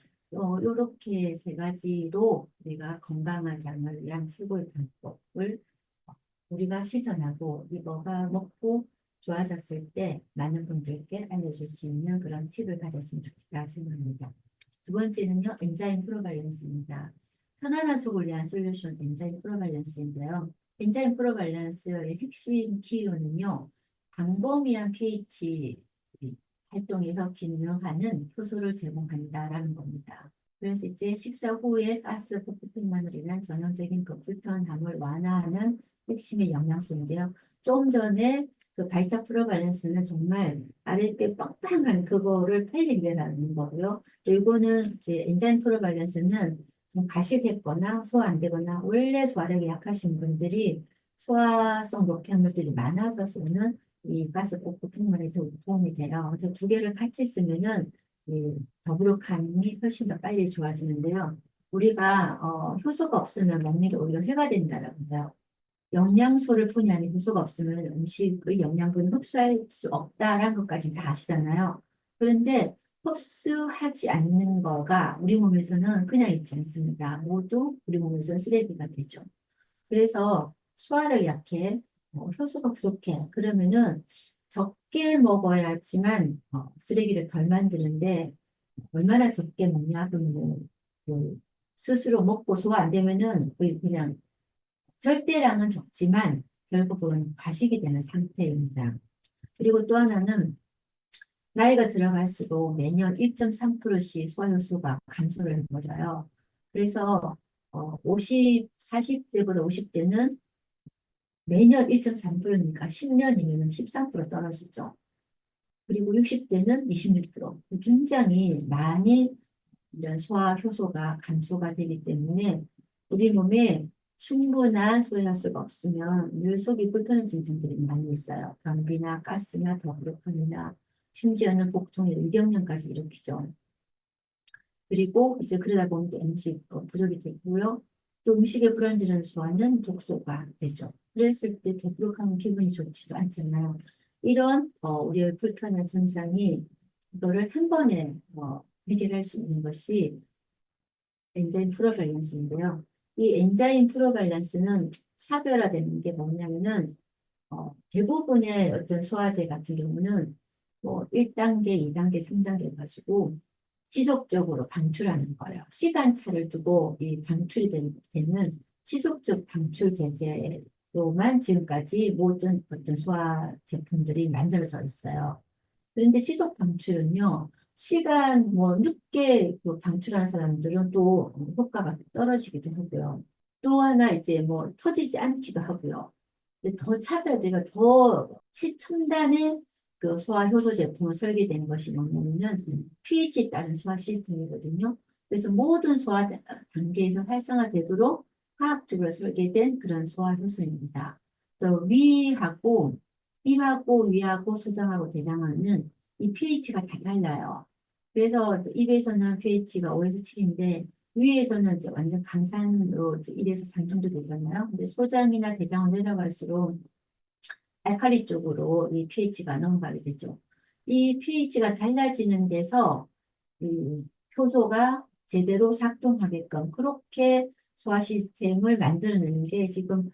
이렇게 세 가지로 우리가 건강한 장을 위한 최고의 방법을 우리가 실천하고 이거가 먹고 좋아졌을 때 많은 분들께 알려줄 수 있는 그런 팁을 가졌으면 좋겠다 생각합니다. 두 번째는요, 엔자임 프로밸런스입니다. 편안한 속을 위한 솔루션 엔자임 프로밸런스인데요. 엔자임 프로밸런스의 핵심 키워는요, 광범위한 pH 활동에서 기능하는 효소를 제공한다라는 겁니다. 그래서 이제 식사 후에 가스 포프핑만으로 인한 전형적인 그 불편함을 완화하는 핵심의 영양소인데요. 좀 전에 그 바이타 프로발란스는 정말 아랫배 빵빵한 그거를 팔리게라는 거고요. 또 이거는 이제 엔자임 프로발란스는 좀 가식했거나 소화 안 되거나 원래 소화력이 약하신 분들이 소화성 노폐물들이 많아서 쓰는 이 가스포크 팽만에 도움이 돼요. 그래서 두 개를 같이 쓰면은 이 더부룩함이 훨씬 더 빨리 좋아지는데요. 우리가 효소가 없으면 먹는 게 오히려 해가 된다라고 해요. 영양소를 분해하는 효소가 없으면 음식의 영양분을 흡수할 수 없다라는 것까지 다 아시잖아요. 그런데 흡수하지 않는 거가 우리 몸에서는 그냥 있지 않습니다. 모두 우리 몸에서는 쓰레기가 되죠. 그래서 소화력이 약해, 효소가 부족해. 그러면은 적게 먹어야지만 쓰레기를 덜 만드는데 얼마나 적게 먹냐? 그럼 뭐 스스로 먹고 소화 안 되면은 그냥 절대량은 적지만 결국은 과식이 되는 상태입니다. 그리고 또 하나는 나이가 들어갈수록 매년 1.3%씩 소화효소가 감소를 해버려요. 그래서 40대보다 50대는 매년 1.3%니까 10년이면 13% 떨어지죠. 그리고 60대는 26%. 굉장히 많이 이런 소화 효소가 감소가 되기 때문에 우리 몸에 충분한 소화효소가 없으면 늘 속이 불편한 증상들이 많이 있어요. 변비나 가스나 더부룩함이나 심지어는 복통에 위경련까지 일으키죠. 그리고 이제 그러다 보면 또 음식 부족이 되고요. 또 음식에 불안정한 소화는 독소가 되죠. 그랬을 때 더부룩하면 기분이 좋지도 않잖아요. 이런 우리의 불편한 증상이 이거를 한 번에 해결할 수 있는 것이 엔자임 프로밸런스인데요. 이 엔자임 프로밸런스는 차별화되는 게 뭐냐면은 대부분의 어떤 소화제 같은 경우는 뭐 1단계, 2단계, 3단계 가지고 지속적으로 방출하는 거예요. 시간차를 두고 이 방출이 되는 지속적 방출 제제로만 지금까지 모든 어떤 소화 제품들이 만들어져 있어요. 그런데 지속 방출은요, 시간 뭐 늦게 그 방출하는 사람들은 또 효과가 떨어지기도 하고요. 또 하나 이제 뭐 터지지 않기도 하고요. 근데 더 차별화되고 더 최첨단의 그 소화 효소 제품을 설계된 것이 뭐냐면은 pH에 따른 소화 시스템이거든요. 그래서 모든 소화 단계에서 활성화되도록 화학적으로 설계된 그런 소화 효소입니다. 또 입하고 위하고 소장하고 대장하는 이 pH가 다 달라요. 그래서 입에서는 pH가 5에서 7인데 위에서는 이제 완전 강산으로 이제 1에서 3 정도 되잖아요. 근데 소장이나 대장으로 내려갈수록 알칼리 쪽으로 이 pH가 넘어가게 되죠. 이 pH가 달라지는 데서 이 효소가 제대로 작동하게끔 그렇게 소화 시스템을 만들어내는 게 지금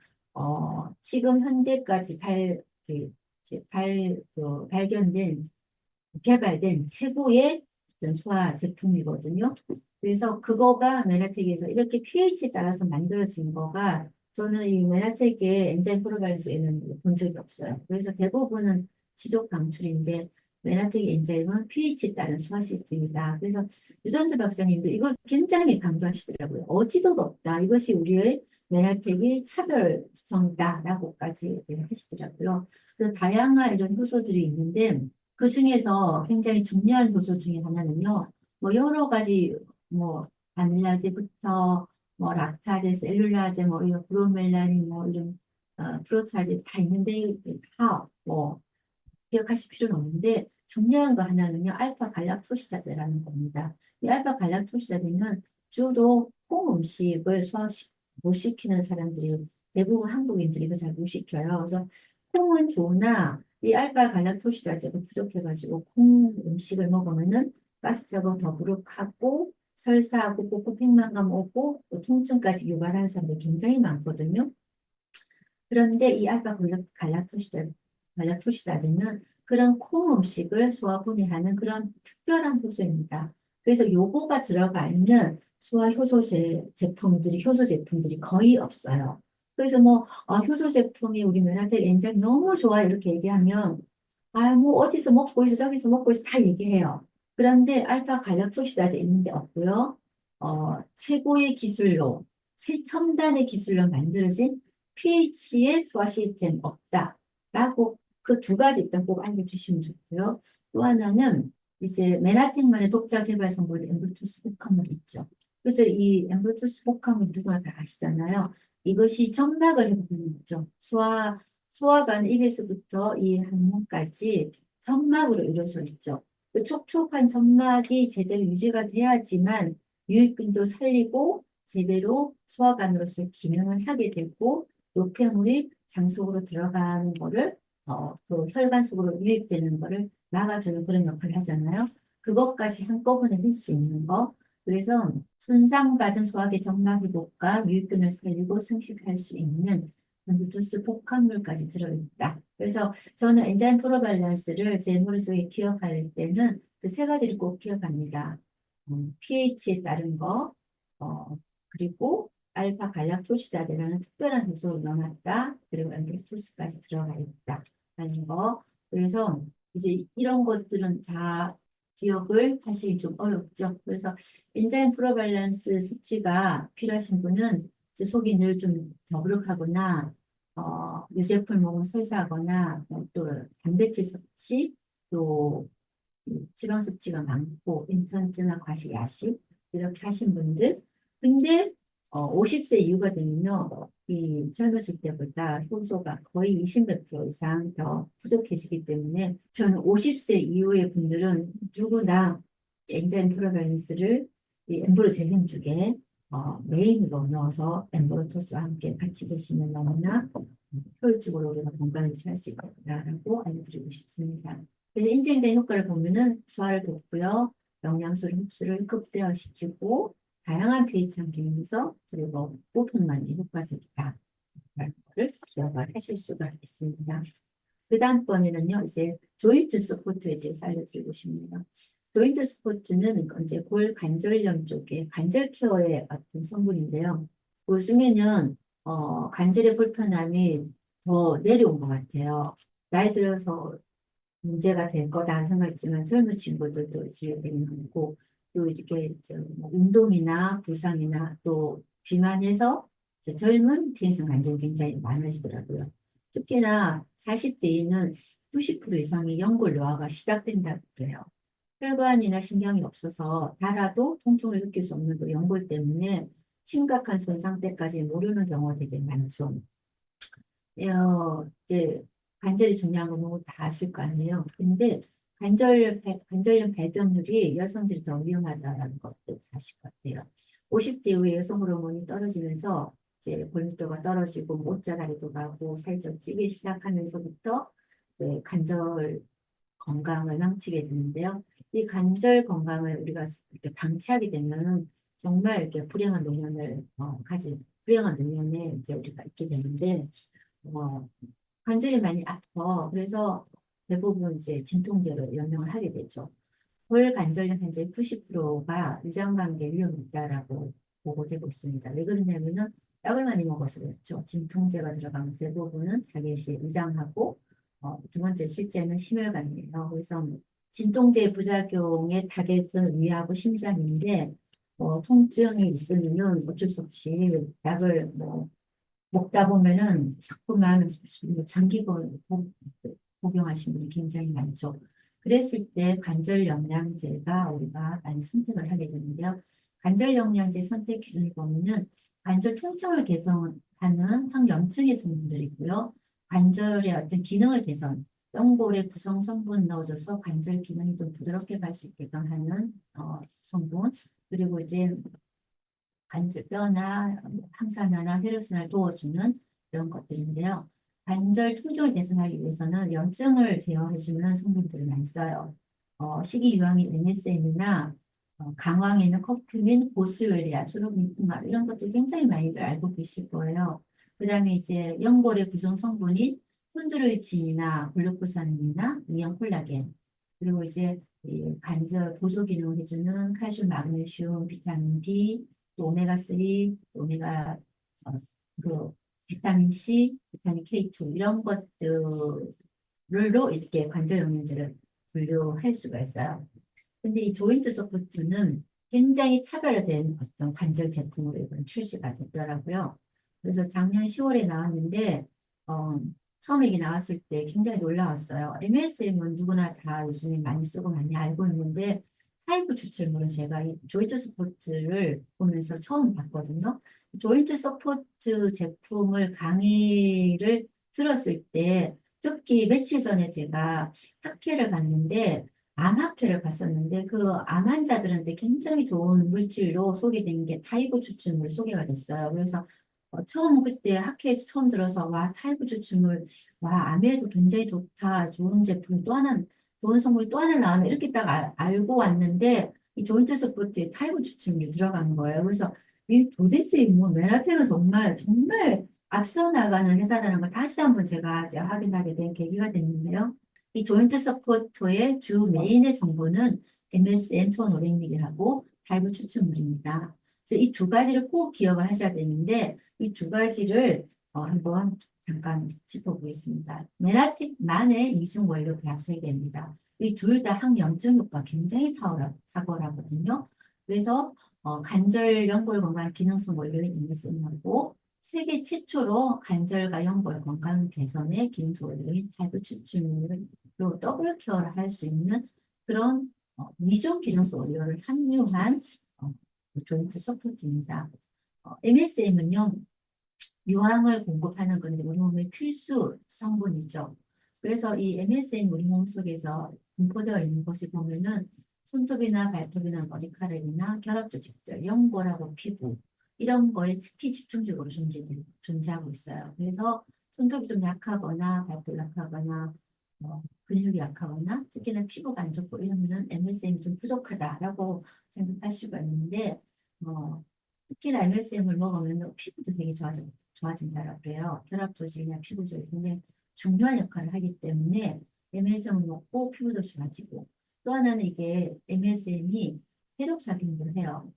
현대까지 발견된 개발된 최고의 어떤 소화 제품이거든요. 그래서 그거가 메나텍에서 이렇게 pH에 따라서 만들어진 거가 저는 이 메나텍의 엔자임 프로발란스에는 본 적이 없어요. 그래서 대부분은 지속 방출인데 메나텍 엔자임은 pH에 따른 소화 시스템이다. 그래서 유전자 박사님도 이걸 굉장히 강조하시더라고요. 어디도 없다. 이것이 우리의 메나텍의 차별성이다라고까지 하시더라고요. 그래서 다양한 이런 효소들이 있는데 그 중에서 굉장히 중요한 요소 중에 하나는요, 뭐 여러 가지, 뭐, 아밀라제부터, 뭐, 락타제, 셀룰라제, 뭐, 이런 브로멜라닌, 뭐, 이런, 프로타제 다 있는데, 기억하실 필요는 없는데, 중요한 거 하나는요, 알파 갈락토시다제라는 겁니다. 이 알파 갈락토시다제는 주로 콩 음식을 못 시키는 사람들이 대부분 한국인들이 이거 잘 못 시켜요. 그래서 콩은 좋으나 이 알파 갈락토시다제가 부족해가지고 콩 음식을 먹으면은 가스차고 더부룩하고 설사하고 복부팽만감 오고 또 통증까지 유발하는 사람들이 굉장히 많거든요. 그런데 이 알파 갈락토시다제는 그런 콩 음식을 소화 분해하는 그런 특별한 효소입니다. 그래서 요거가 들어가 있는 소화 효소 제품들이 거의 없어요. 그래서 뭐 효소 제품이 우리 면한테 엔자임 너무 좋아 이렇게 얘기하면 뭐 어디서 먹고 있어 저기서 먹고 있어 다 얘기해요. 그런데 알파 갈락토시다제 있는데 없고요. 최고의 기술로 최첨단의 기술로 만들어진 pH의 소화 시스템 없다. 라고 그 두 가지 일단 꼭 알려주시면 좋고요. 또 하나는 이제 메나텍만의 독자 개발 성분 엠블투스 복합물 있죠. 그래서 이 엠블투스 복합물 누가 다 아시잖아요. 이것이 점막을 회복하는 거죠. 소화관 입에서부터 이 항문까지 점막으로 이루어져 있죠. 그 촉촉한 점막이 제대로 유지가 돼야지만 유익균도 살리고 제대로 소화관으로서 기능을 하게 되고 노폐물이 장 속으로 들어가는 거를 그 혈관 속으로 유입되는 거를 막아주는 그런 역할을 하잖아요. 그것까지 한꺼번에 할 수 있는 거. 그래서 손상받은 소화기 점막 회복과 유익균을 살리고 증식할 수 있는 블루투스 복합물까지 들어있다. 그래서 저는 엔자임 프로밸런스를 제 머릿속에 기억할 때는 그 세 가지를 꼭 기억합니다. pH에 따른 거, 그리고 알파 갈락토시다드라는 특별한 요소를 넣어놨다. 그리고 엠블토스까지 들어가 있다라는 거. 그래서 이제 이런 것들은 다 기억을 하시기 좀 어렵죠. 그래서 엔자임 프로밸런스 섭취가 필요하신 분은 이제 속이 늘 좀 더부룩하거나 유제품 먹으면 설사하거나 또 단백질 섭취 또 지방 섭취가 많고 인스턴트나 과식, 야식 이렇게 하신 분들 근데 50세 이후가 되면요 이 젊으실 때보다 효소가 거의 20몇 프로 이상 더 부족해지기 때문에 저는 50세 이후의 분들은 누구나 엔자임 프로밸런스를 이 엠브로 재생죽에 메인으로 넣어서 엠브로토스와 함께 같이 드시면 너무나 효율적으로 우리가 건강을 유지할 수 있다라고 알려드리고 싶습니다. 그래서 인증된 효과를 보면은 소화를 돕고요. 영양소를 흡수를 극대화시키고 다양한 pH 환경에서 그리고 보편만의 효과적이다. 라는 것을 기억을 하실 수가 있습니다. 그 다음번에는요, 이제 조인트 서포트에 대해서 알려드리고 싶네요. 조인트 서포트는 이제 골 관절염 쪽에 관절 케어의 어떤 성분인데요. 요즘에는 관절의 불편함이 더 내려온 것 같아요. 나이 들어서 문제가 될 거다라는 생각했지만 젊은 친구들도 주의되는 거고 또 이렇게 이제 뭐 운동이나 부상이나 또 비만해서 이제 젊은 비행성 관절이 굉장히 많아지더라고요. 특히나 40대에는 90% 이상의 연골 노화가 시작된다고 그래요. 혈관이나 신경이 없어서 달아도 통증을 느낄 수 없는 그 연골 때문에 심각한 손상 때까지 모르는 경우가 되게 많죠. 이제 관절이 중요한 건 모두 다 아실 거 아니에요. 근데 관절염 발병률이 여성들이 더 위험하다는 것도 아실 것 같아요. 50대 이후에 여성 호르몬이 떨어지면서 이제 골밀도가 떨어지고 못자라리도 가고 살좀 찌기 시작하면서부터 관절 건강을 망치게 되는데요. 이 관절 건강을 우리가 이렇게 방치하게 되면 정말 이렇게 불행한 노년에 이제 우리가 있게 되는데 어, 관절이 많이 아파. 그래서 대부분 이제 진통제로 연명을 하게 되죠. 골관절염 현재 90%가 유전관계 위험이 있다라고 보고되고 있습니다. 왜 그러냐면은 약을 많이 먹어서 그렇죠. 진통제가 들어가면 대부분은 타겟이 위장하고 두 번째 실제는 심혈관이에요. 그래서 진통제 부작용의 타겟은 위하고 심장인데 통증이 있으면은 어쩔 수 없이 약을 먹다 보면은 자꾸만 뭐 장기간 복용하신 분이 굉장히 많죠. 그랬을 때 관절 영양제가 우리가 많이 선택을 하게 되는데요. 관절 영양제 선택 기준을 보면은 관절 통증을 개선하는 항염증의 성분들이고요. 관절의 어떤 기능을 개선, 연골의 구성 성분 넣어줘서 관절 기능이 좀 부드럽게 갈 수 있게끔 하는 성분, 그리고 이제 관절뼈나 항산화나 혈액순환을 도와주는 이런 것들인데요. 관절 통증을 개선하기 위해서는 염증을 제어해주는 성분들을 많이 써요. 식이유황인 MSM이나 강황에는 커큐민, 보스웰리아, 초록민풍알 이런 것들 굉장히 많이들 알고 계실 거예요. 그 다음에 이제 연골의 구성 성분인 콘드로이친이나 글루코사민이나 이온 콜라겐 그리고 이제 이 관절 보조 기능을 해주는 칼슘, 마그네슘, 비타민 D, 또 오메가3, 오메가 그 비타민 C, 비타민 K2 이런 것들로 이렇게 관절 영양제를 분류할 수가 있어요. 근데 이 조인트 서포트는 굉장히 차별화된 어떤 관절 제품으로 이번 출시가 됐더라고요. 그래서 작년 10월에 나왔는데 처음에 이게 나왔을 때 굉장히 놀라웠어요. MSM은 누구나 다 요즘에 많이 쓰고 많이 알고 있는데 타이브 추출물은 제가 이 조인트 서포트를 보면서 처음 봤거든요. 조인트 서포트 제품을 강의를 들었을 때 특히 며칠 전에 제가 학회를 갔는데 암 학회를 갔었는데 그 암 환자들한테 굉장히 좋은 물질로 소개된 게 타이브 추출물 소개가 됐어요. 그래서 처음 그때 학회에서 처음 들어서 와 타이브 추출물 와 암에도 굉장히 좋다 좋은 제품이 또 하나 좋은 성분이 또 하나 나왔네 이렇게 딱 알고 왔는데 이 조인트 서포트에 타이브 추출물이 들어가는 거예요. 그래서 이 도대체 뭐 메라텍은 정말 앞서 나가는 회사라는 걸 다시 한번 제가 이제 확인하게 된 계기가 됐는데요. 이 조인트 서포터의 주 메인의 성분은 MSM 1500mg하고 타이브 추출물입니다. 그래서 이 두 가지를 꼭 기억을 하셔야 되는데 이 두 가지를 한번 잠깐 짚어보겠습니다. 메라틱만의 이중 원료 배합설계입니다. 이 둘 다 항염증 효과 굉장히 탁월하거든요. 그래서 관절 연골 건강 기능성 원료인 MSM하고 세계 최초로 관절과 연골 건강 개선의 기능성 원료인 타이브 추출물로 더블 케어를 할 수 있는 그런 이중 기능성 원료를 함유한 조인트 서포트입니다. MSM은요, 유황을 공급하는 건데 우리 몸의 필수 성분이죠. 그래서 이 MSM 우리 몸 속에서 분포되어 있는 것이 보면은 손톱이나 발톱이나 머리카락이나 결합조직들, 연골하고 피부 이런 거에 특히 집중적으로 존재하고 있어요. 그래서 손톱이 좀 약하거나 발톱이 약하거나 근육이 약하거나 특히나 피부가 안 좋고 이러면은 MSM이 좀 부족하다라고 생각할 수가 있는데 특히나 MSM을 먹으면 피부도 되게 좋아진다라고 그래요. 혈압 조직이나 피부 조직 굉장히 중요한 역할을 하기 때문에 MSM을 먹고 피부도 좋아지고 또 하나는 이게 MSM이 해독작용도 해요.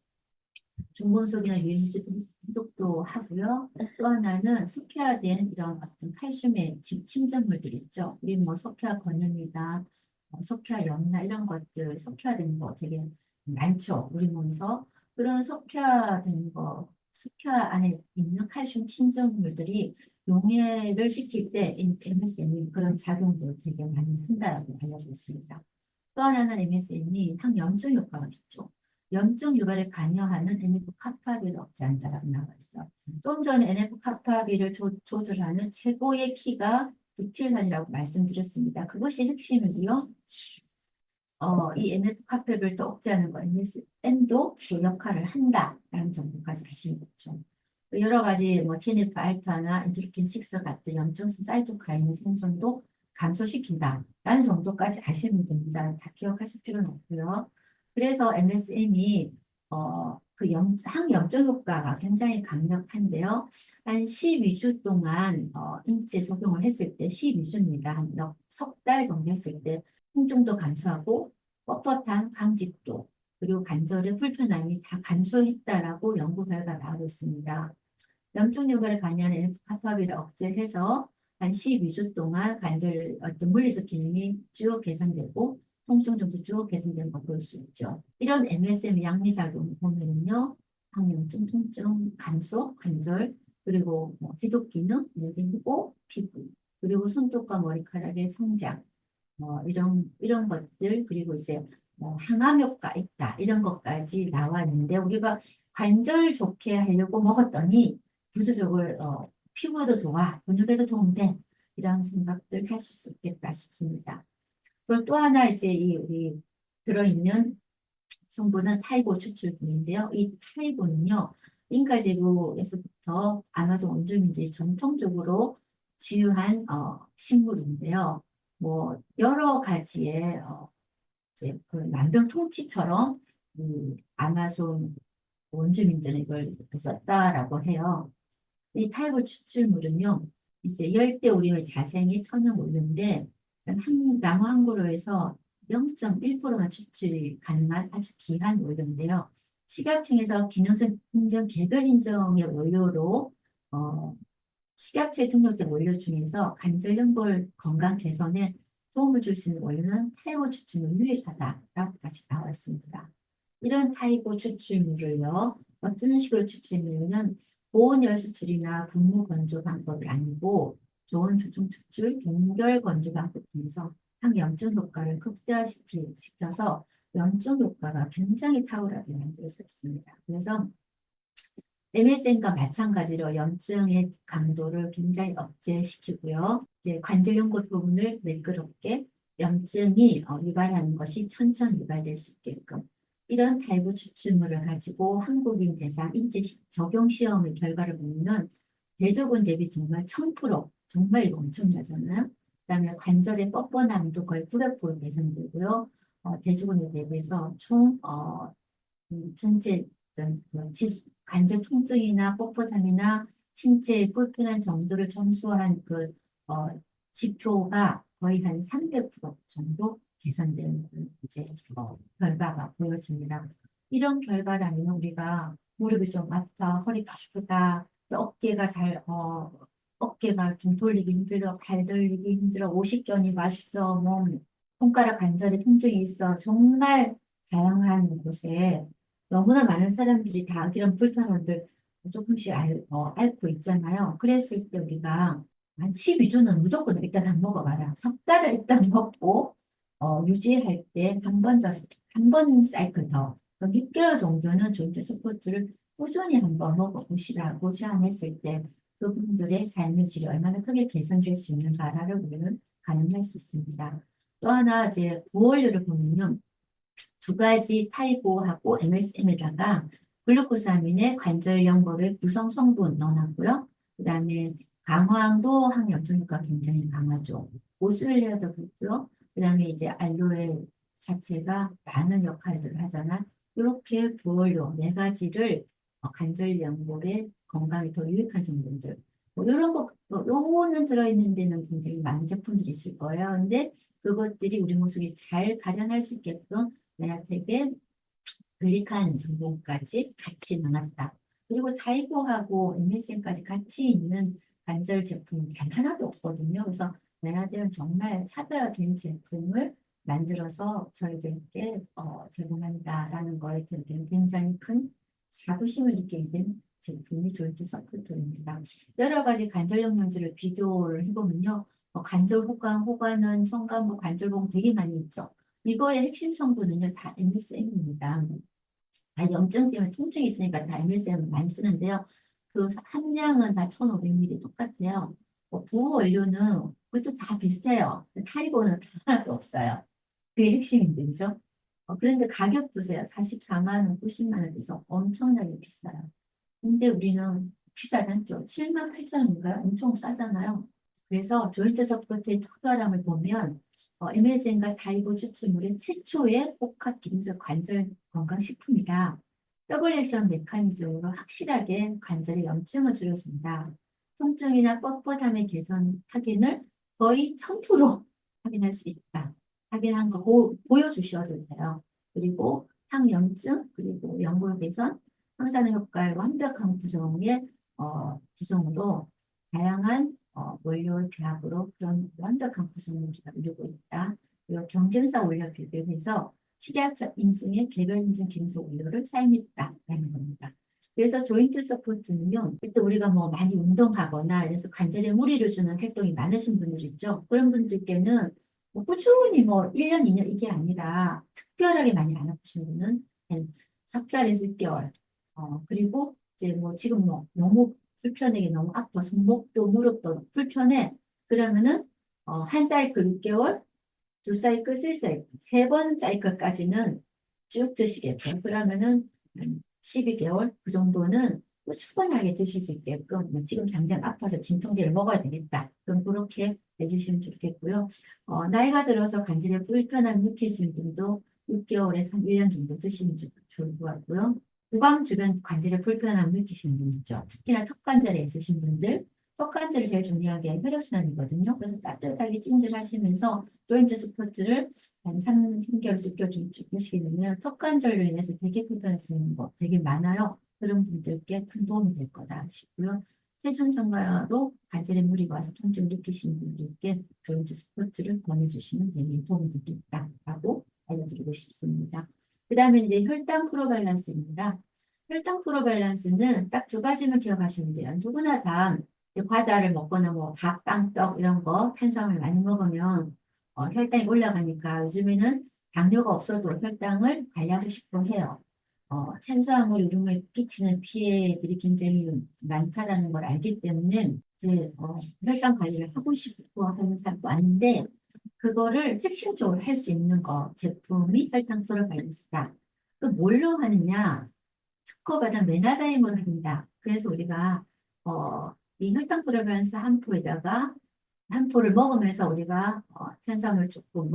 중금속이나 유해물질 해독도 하고요. 또 하나는 석회화된 이런 어떤 칼슘의 침전물들 있죠. 우리 뭐 석회화 권염이다, 석회화 염나 이런 것들 석회화된 거 되게 많죠. 우리 몸에서 그런 석회화된 거, 석회화 안에 있는 칼슘 침전물들이 용해를 시킬 때 MSM이 그런 작용도 되게 많이 한다고 알려져 있습니다. 또 하나는 MSM이 항염증 효과가 있죠. 염증 유발에 관여하는 NF-kappa비를 억제한다라고 나와 있어. 좀 전에 NF-kappa비를 조절하는 최고의 키가 북칠산이라고 말씀드렸습니다. 그것이 핵심이고요. 이 NF-kappa비를 또 억제하는 거 MSM도 그 역할을 한다라는 정도까지 아시면 좋죠. 여러 가지 뭐 TNF 알파나 인터루킨 6 같은 염증성 사이토카인의 생성도 감소시킨다라는 정도까지 아시면 됩니다. 다 기억하실 필요는 없고요. 그래서 MSM이 그 항염증 효과가 굉장히 강력한데요. 한 12주 동안 인체 적용을 했을 때 12주입니다. 한 석 달 정도 했을 때 통증도 감소하고 뻣뻣한 강직도 그리고 관절의 불편함이 다 감소했다라고 연구 결과 나오고 있습니다. 염증 유발에 관여하는 NF-kappa비를 억제해서 한 12주 동안 관절 어떤 물리적 기능이 쭉 개선되고 통증도 쭉 개선된 거 볼 수 있죠. 이런 MSM 양리작용 보면은요, 항염증, 통증, 감소, 관절, 그리고 뭐 해독 기능, 그리고 피부, 그리고 손톱과 머리카락의 성장, 이런 것들, 그리고 이제 항암 효과 있다, 이런 것까지 나왔는데, 우리가 관절 좋게 하려고 먹었더니, 부수적으로 피부에도 좋아, 근육에도 도움돼, 이런 생각들 하실 수 있겠다 싶습니다. 그리고 또 하나 이제 우리 들어있는 성분은 타이보 추출물인데요. 이 타이보는요, 잉카 제국에서부터 아마존 원주민들이 전통적으로 지유한 식물인데요. 뭐 여러 가지의 이제 그 만병 통치처럼 이 아마존 원주민들은 이걸 썼다라고 해요. 이 타이보 추출물은요, 이제 열대우림의 자생의 천연 원료인데 나무 한 그루에서 0.1%만 추출이 가능한 아주 귀한 원료인데요. 식약청에서 기능성 인증, 개별 인정의 원료로 식약처에 등록된 원료 중에서 관절연골 건강 개선에 도움을 줄 수 있는 원료는 타이거 추출물 유일하다라고까지 나와 있습니다. 이런 타이거 추출물을요, 어떤 식으로 추출했냐면 고온열 수출이나 분무 건조 방법이 아니고 좋은 주중 추출 동결 건조방법을 통해서 항염증 효과를 극대화시켜서 염증 효과가 굉장히 탁월하게 만들어져 있습니다. 그래서 MSM과 마찬가지로 염증의 강도를 굉장히 억제시키고요. 이제 관절 연골 부분을 매끄럽게 염증이 유발하는 것이 천천히 유발될 수 있게끔 이런 타입의 추출물을 가지고 한국인 대상 인체 적용 시험의 결과를 보면 대조군 대비 정말 1000% 정말 이거 엄청나잖아요. 그다음에 관절의 뻣뻣함도 거의 900% 개선되고요. 대조군에 대비해서 총 전체 어떤 그 관절 통증이나 뻣뻣함이나 신체의 불편한 정도를 점수한 그 어, 지표가 거의 한 300% 정도 개선되는 이제 결과가 보여집니다. 이런 결과라면 우리가 무릎이 좀 아프다, 허리가 아프다, 또 어깨가 좀 돌리기 힘들어, 발 돌리기 힘들어, 오십견이 왔어, 뭐 손가락 관절에 통증이 있어, 정말 다양한 곳에 너무나 많은 사람들이 다 이런 불편함들 조금씩 앓고 있잖아요. 그랬을 때 우리가 한 12주는 무조건 일단 안 먹어봐라. 석 달을 일단 먹고 유지할 때 한 번 사이클 더 6개월 정도는 조인트 서포트를 꾸준히 한번 먹어보시라고 제안했을 때 그분들의 삶의 질이 얼마나 크게 개선될 수 있는가를 우리는 가늠할 수 있습니다. 또 하나 이제 부원료를 보면요. 두 가지 타이보하고 MSM에다가 글루코사민의 관절 연골의 구성 성분 넣어놨고요. 그 다음에 강황도 항염증 효과 굉장히 강하죠. 보스웰리아도 그렇고요. 그 다음에 이제 알로에 자체가 많은 역할들을 하잖아. 이렇게 부원료 네 가지를 관절 연골의 건강에 더 유익한 성분들. 뭐 이런 거, 요거는 들어있는 데는 굉장히 많은 제품들이 있을 거예요. 근데 그것들이 우리 모습이 잘 발현할 수 있게끔 메라텍에 글리칸 성분까지 같이 넣어놨다. 그리고 타이고하고 MSM까지 같이 있는 관절 제품은 단 하나도 없거든요. 그래서 메라텍은 정말 차별화된 제품을 만들어서 저희들께 제공한다라는 거에 대해 굉장히 큰 자부심을 느끼게 된 제품이 조인트 서포터입니다. 여러 가지 관절 영양제를 비교를 해보면요. 관절 호강, 호관은 청간부, 관절봉 되게 많이 있죠. 이거의 핵심 성분은요, 다 MSM입니다. 다 염증 때문에 통증이 있으니까 다 MSM 많이 쓰는데요. 그 함량은 다 1500ml 똑같아요. 부호 원료는 그것도 다 비슷해요. 타이거는 다 하나도 없어요. 그게 핵심인데, 그죠? 그런데 가격 보세요. 44만 원, 90만 원 돼서 엄청나게 비싸요. 근데 우리는 비싸지 않죠? 7만 8천 원인가요? 엄청 싸잖아요. 그래서 조인트 서포트의 특별함을 보면 MSM과 다이고 추출물의 최초의 복합 기능성 관절 건강식품이다. 더블 액션 메커니즘으로 확실하게 관절의 염증을 줄여준다. 통증이나 뻣뻣함의 개선 확인을 거의 1000% 확인할 수 있다. 확인한 거 보여주셔도 돼요. 그리고 항염증, 그리고 연골 개선, 항산화 효과의 완벽한 구성으로 다양한 원료의 배합으로 그런 완벽한 구성을 우리가 이루고 있다. 그리고 경쟁사 원료 비교해서 식약처 인증의 개별 인증 기능성 원료를 사용했다라는 겁니다. 그래서 조인트 서포트는요, 또 우리가 뭐 많이 운동하거나 그래서 관절에 무리를 주는 활동이 많으신 분들 있죠. 그런 분들께는 뭐 꾸준히 뭐 1년, 2년 이게 아니라 특별하게 많이 안 아프신 분은 한 석 달에서 6개월. 그리고 이제 뭐 지금 뭐 너무 불편하게 너무 아파. 손목도 무릎도 불편해. 그러면은 한 사이클 6개월, 두 사이클, 세 사이클, 세 번 사이클까지는 쭉 드시겠죠. 그러면은 한 12개월 그 정도는 꾸준하게 드실 수 있게끔 뭐 지금 당장 아파서 진통제를 먹어야 되겠다. 그럼 그렇게 해주시면 좋겠고요. 나이가 들어서 관절에 불편함 느끼시는 분도 6개월에서 1년 정도 드시면 좋을 것 같고요. 구강 주변 관절에 불편함 느끼시는 분 있죠. 특히나 턱관절에 있으신 분들, 턱관절이 제일 중요한 게 혈액순환이거든요. 그래서 따뜻하게 찜질하시면서 조인트 스포츠를 한 3개월, 6개월 좀 주시게 되면 턱관절로 인해서 되게 불편해지는 거 되게 많아요. 그런 분들께 큰 도움이 될 거다 싶고요. 체중 증가로 관절에 무리가 와서 통증을 느끼시는 분들께 조인트 스포츠를 권해주시면 되게 도움이 되겠다라고 알려드리고 싶습니다. 그 다음에 이제 혈당 프로밸런스입니다. 혈당 프로밸런스는 딱 두 가지만 기억하시면 돼요. 누구나 다 과자를 먹거나 뭐 밥, 빵, 떡 이런 거 탄수화물 많이 먹으면 혈당이 올라가니까 요즘에는 당뇨가 없어도 혈당을 관리하고 싶어 해요. 탄수화물 이런 거에 끼치는 피해들이 굉장히 많다라는 걸 알기 때문에 이제 혈당 관리를 하고 싶고 하는 사람도 많은데 그거를 핵심적으로 할 수 있는 거 제품이 혈당 프로발란스다. 그 뭘로 하느냐? 특허받은 메나자임으로 한다. 그래서 우리가 이 혈당 프로밸런스 한 포에다가 한 포를 먹으면서 우리가 탄수화물 조금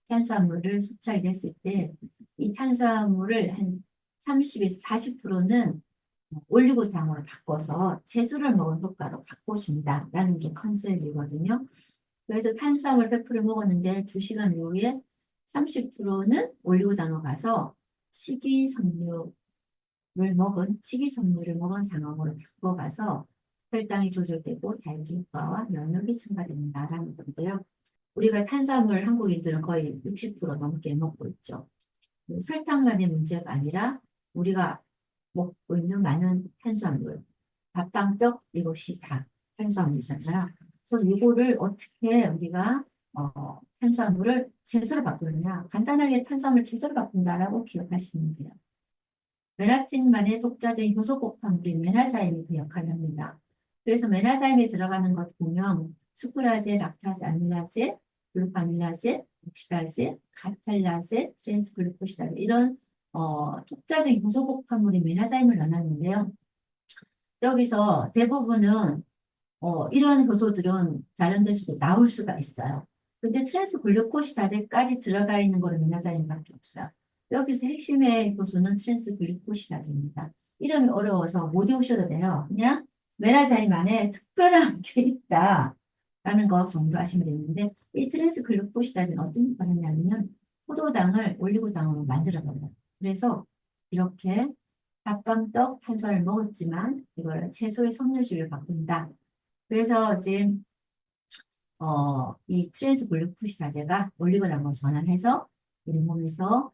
탄수화물을 섭취하게 됐을 때 이 탄수화물을 한 30에서 40%는 올리고당으로 바꿔서 채소를 먹은 효과로 바꿔준다라는 게 컨셉이거든요. 그래서 탄수화물 100%를 먹었는데 2시간 이후에 30%는 올리고당으로 가서 식이섬유 식이섬유를 먹은 상황으로 바꿔가서 혈당이 조절되고 다이어트 효과와 면역이 증가된다라는 건데요. 우리가 탄수화물 한국인들은 거의 60% 넘게 먹고 있죠. 설탕만의 문제가 아니라 우리가 먹고 있는 많은 탄수화물, 밥빵떡 이것이 다 탄수화물이잖아요. 그래서 이거를 어떻게 우리가 탄수화물을 채소로 바꾸느냐? 간단하게 탄수화물 채소로 바꾼다라고 기억하시면 돼요. 메라틴만의 독자적인 효소 복합물인 메나자임이 그 역할을 합니다. 그래서 메나자임에 들어가는 것 보면 수크라제, 락타제, 아밀라제, 글루카밀라제, 옥시다제, 카탈라제, 트랜스글루코시다제 이런 독자적인 효소 복합물인 메나자임을 넣어놨는데요. 여기서 대부분은 이런 효소들은 다른 데서도 나올 수가 있어요. 근데 트랜스 글루코시다제까지 들어가 있는 거는 메나자인밖에 없어요. 여기서 핵심의 효소는 트랜스 글루코시다제입니다. 이름이 어려워서 못 외우셔도 돼요. 그냥 메나자임 안에 특별한 게 있다라는 거 정도 아시면 되는데 이 트랜스 글루코시다제는 어떤 역할을 하냐면은 포도당을 올리고당으로 만들어버려요. 그래서 이렇게 밥빵떡 탄수화물 먹었지만 이걸 채소의 섬유질을 바꾼다. 그래서 이제 이 트랜스 글루코시다제가 올리고당으로 전환해서 우리 몸에서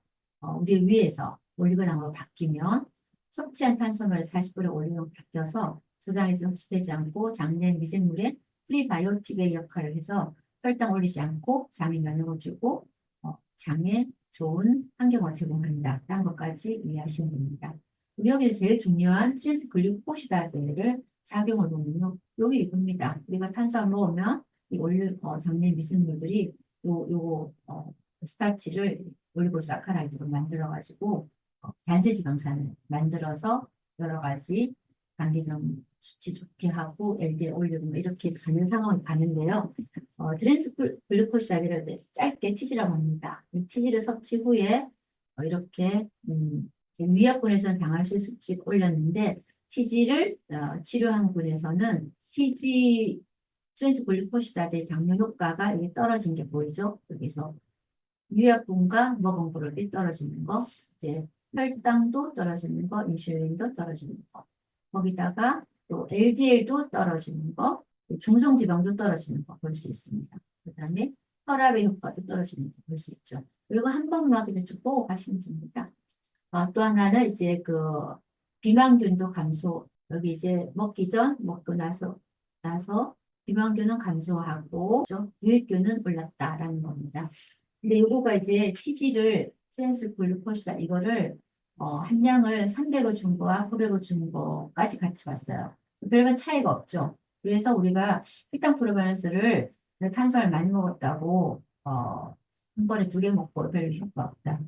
우리 위에서 올리고당으로 바뀌면 섭취한 탄수화물 40%를 올리고당으로 바뀌어서 소장에서 흡수되지 않고 장내 미생물의 프리바이오틱의 역할을 해서 혈당 올리지 않고 장에 면역을 주고 장에 좋은 환경을 제공한다라는 것까지 이해하시면 됩니다. 여기서 제일 중요한 트랜스 글루코시다제를 작용을 보면요. 여기 이겁니다. 우리가 탄수화물 먹으면 이 장내 미생물들이 스타치를 올리고사카라이드로 만들어가지고 단세지방산을 만들어서 여러 가지 단기능 수치 좋게 하고 LDL 올리고 뭐 이렇게 가는 상황이 가는데요. 트랜스 글루코시다제를 짧게 TG라고 합니다. 이 TG를 섭취 후에 이렇게 위약군에서는 당할수 수치 올렸는데 TG를 치료한 군에서는 TG 트랜스 글루코시다제 당뇨 효과가 이게 떨어진 게 보이죠? 여기서 유약분과 먹은 그룹이 떨어지는 거, 이제 혈당도 떨어지는 거, 인슐린도 떨어지는 거, 거기다가 또 LDL도 떨어지는 거, 중성지방도 떨어지는 거 볼 수 있습니다. 그다음에 혈압의 효과도 떨어지는 거 볼 수 있죠. 이거 한 번만 그냥 쭉 보고 가시면 됩니다. 또 하나는 이제 그 비만균도 감소. 여기 이제 먹기 전, 먹고 나서 비만균은 감소하고 유익균은 올랐다라는 겁니다. 근데 요거가 이제 TG를 트랜스 글루코시다 이거를 함량을 300을 준 거와 900을 준 거까지 같이 봤어요. 별반 차이가 없죠. 그래서 우리가 혈당 프로밸런스를 탄수화물 많이 먹었다고 한 번에 2개 먹고 별 효과 없다.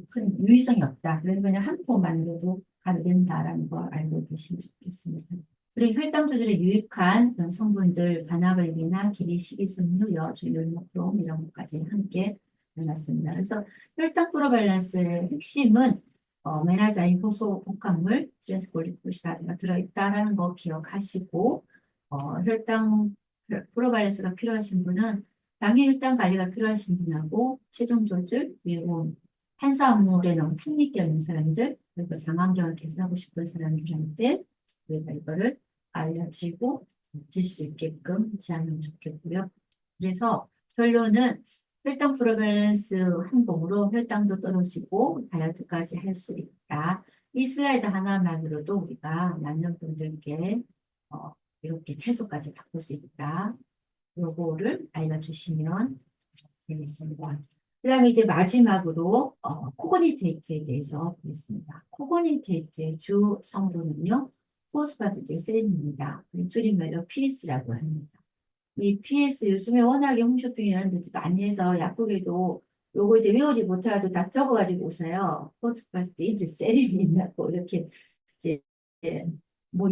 큰 유의성이 없다. 그래서 그냥 한 포만으로도 가도 된다라는 걸 알고 계시면 좋겠습니다. 그리고 혈당 조절에 유익한 성분들, 바나바잎이나 기리, 식이섬유, 여주, 율무크롬 이런 것까지 함께 해놨습니다. 그래서 혈당 프로밸런스의 핵심은 메나자인 효소 복합물, 트랜스글루코시다제가 들어있다라는 거 기억하시고 혈당 프로밸런스가 필요하신 분은 당일 혈당 관리가 필요하신 분하고 체중 조절 그리고 탄수화물에 너무 탐닉되어 있는 사람들 그리고 장환경을 개선하고 싶은 사람들한테 우리가 이거를 알려드리고 줄 수 있게끔 제안하면 좋겠고요. 그래서 결론은 혈당 프로밸런스 항공으로 혈당도 떨어지고 다이어트까지 할 수 있다. 이 슬라이드 하나만으로도 우리가 많은 분들께 이렇게 채소까지 바꿀 수 있다. 요거를 알려주시면 되겠습니다. 그 다음에 이제 마지막으로 코그니테이트에 대해서 보겠습니다. 코그니테이트의 주 성분은요, 포스파티딜세린입니다. 줄임말로 PS라고 합니다. 이 PS 요즘에 워낙에 홈쇼핑이라는 데 많이 해서 약국에도 요거 이제 외우지 못하도 다 적어가지고 오세요. 포스파티딜세린이라고 이렇게 이제 뭐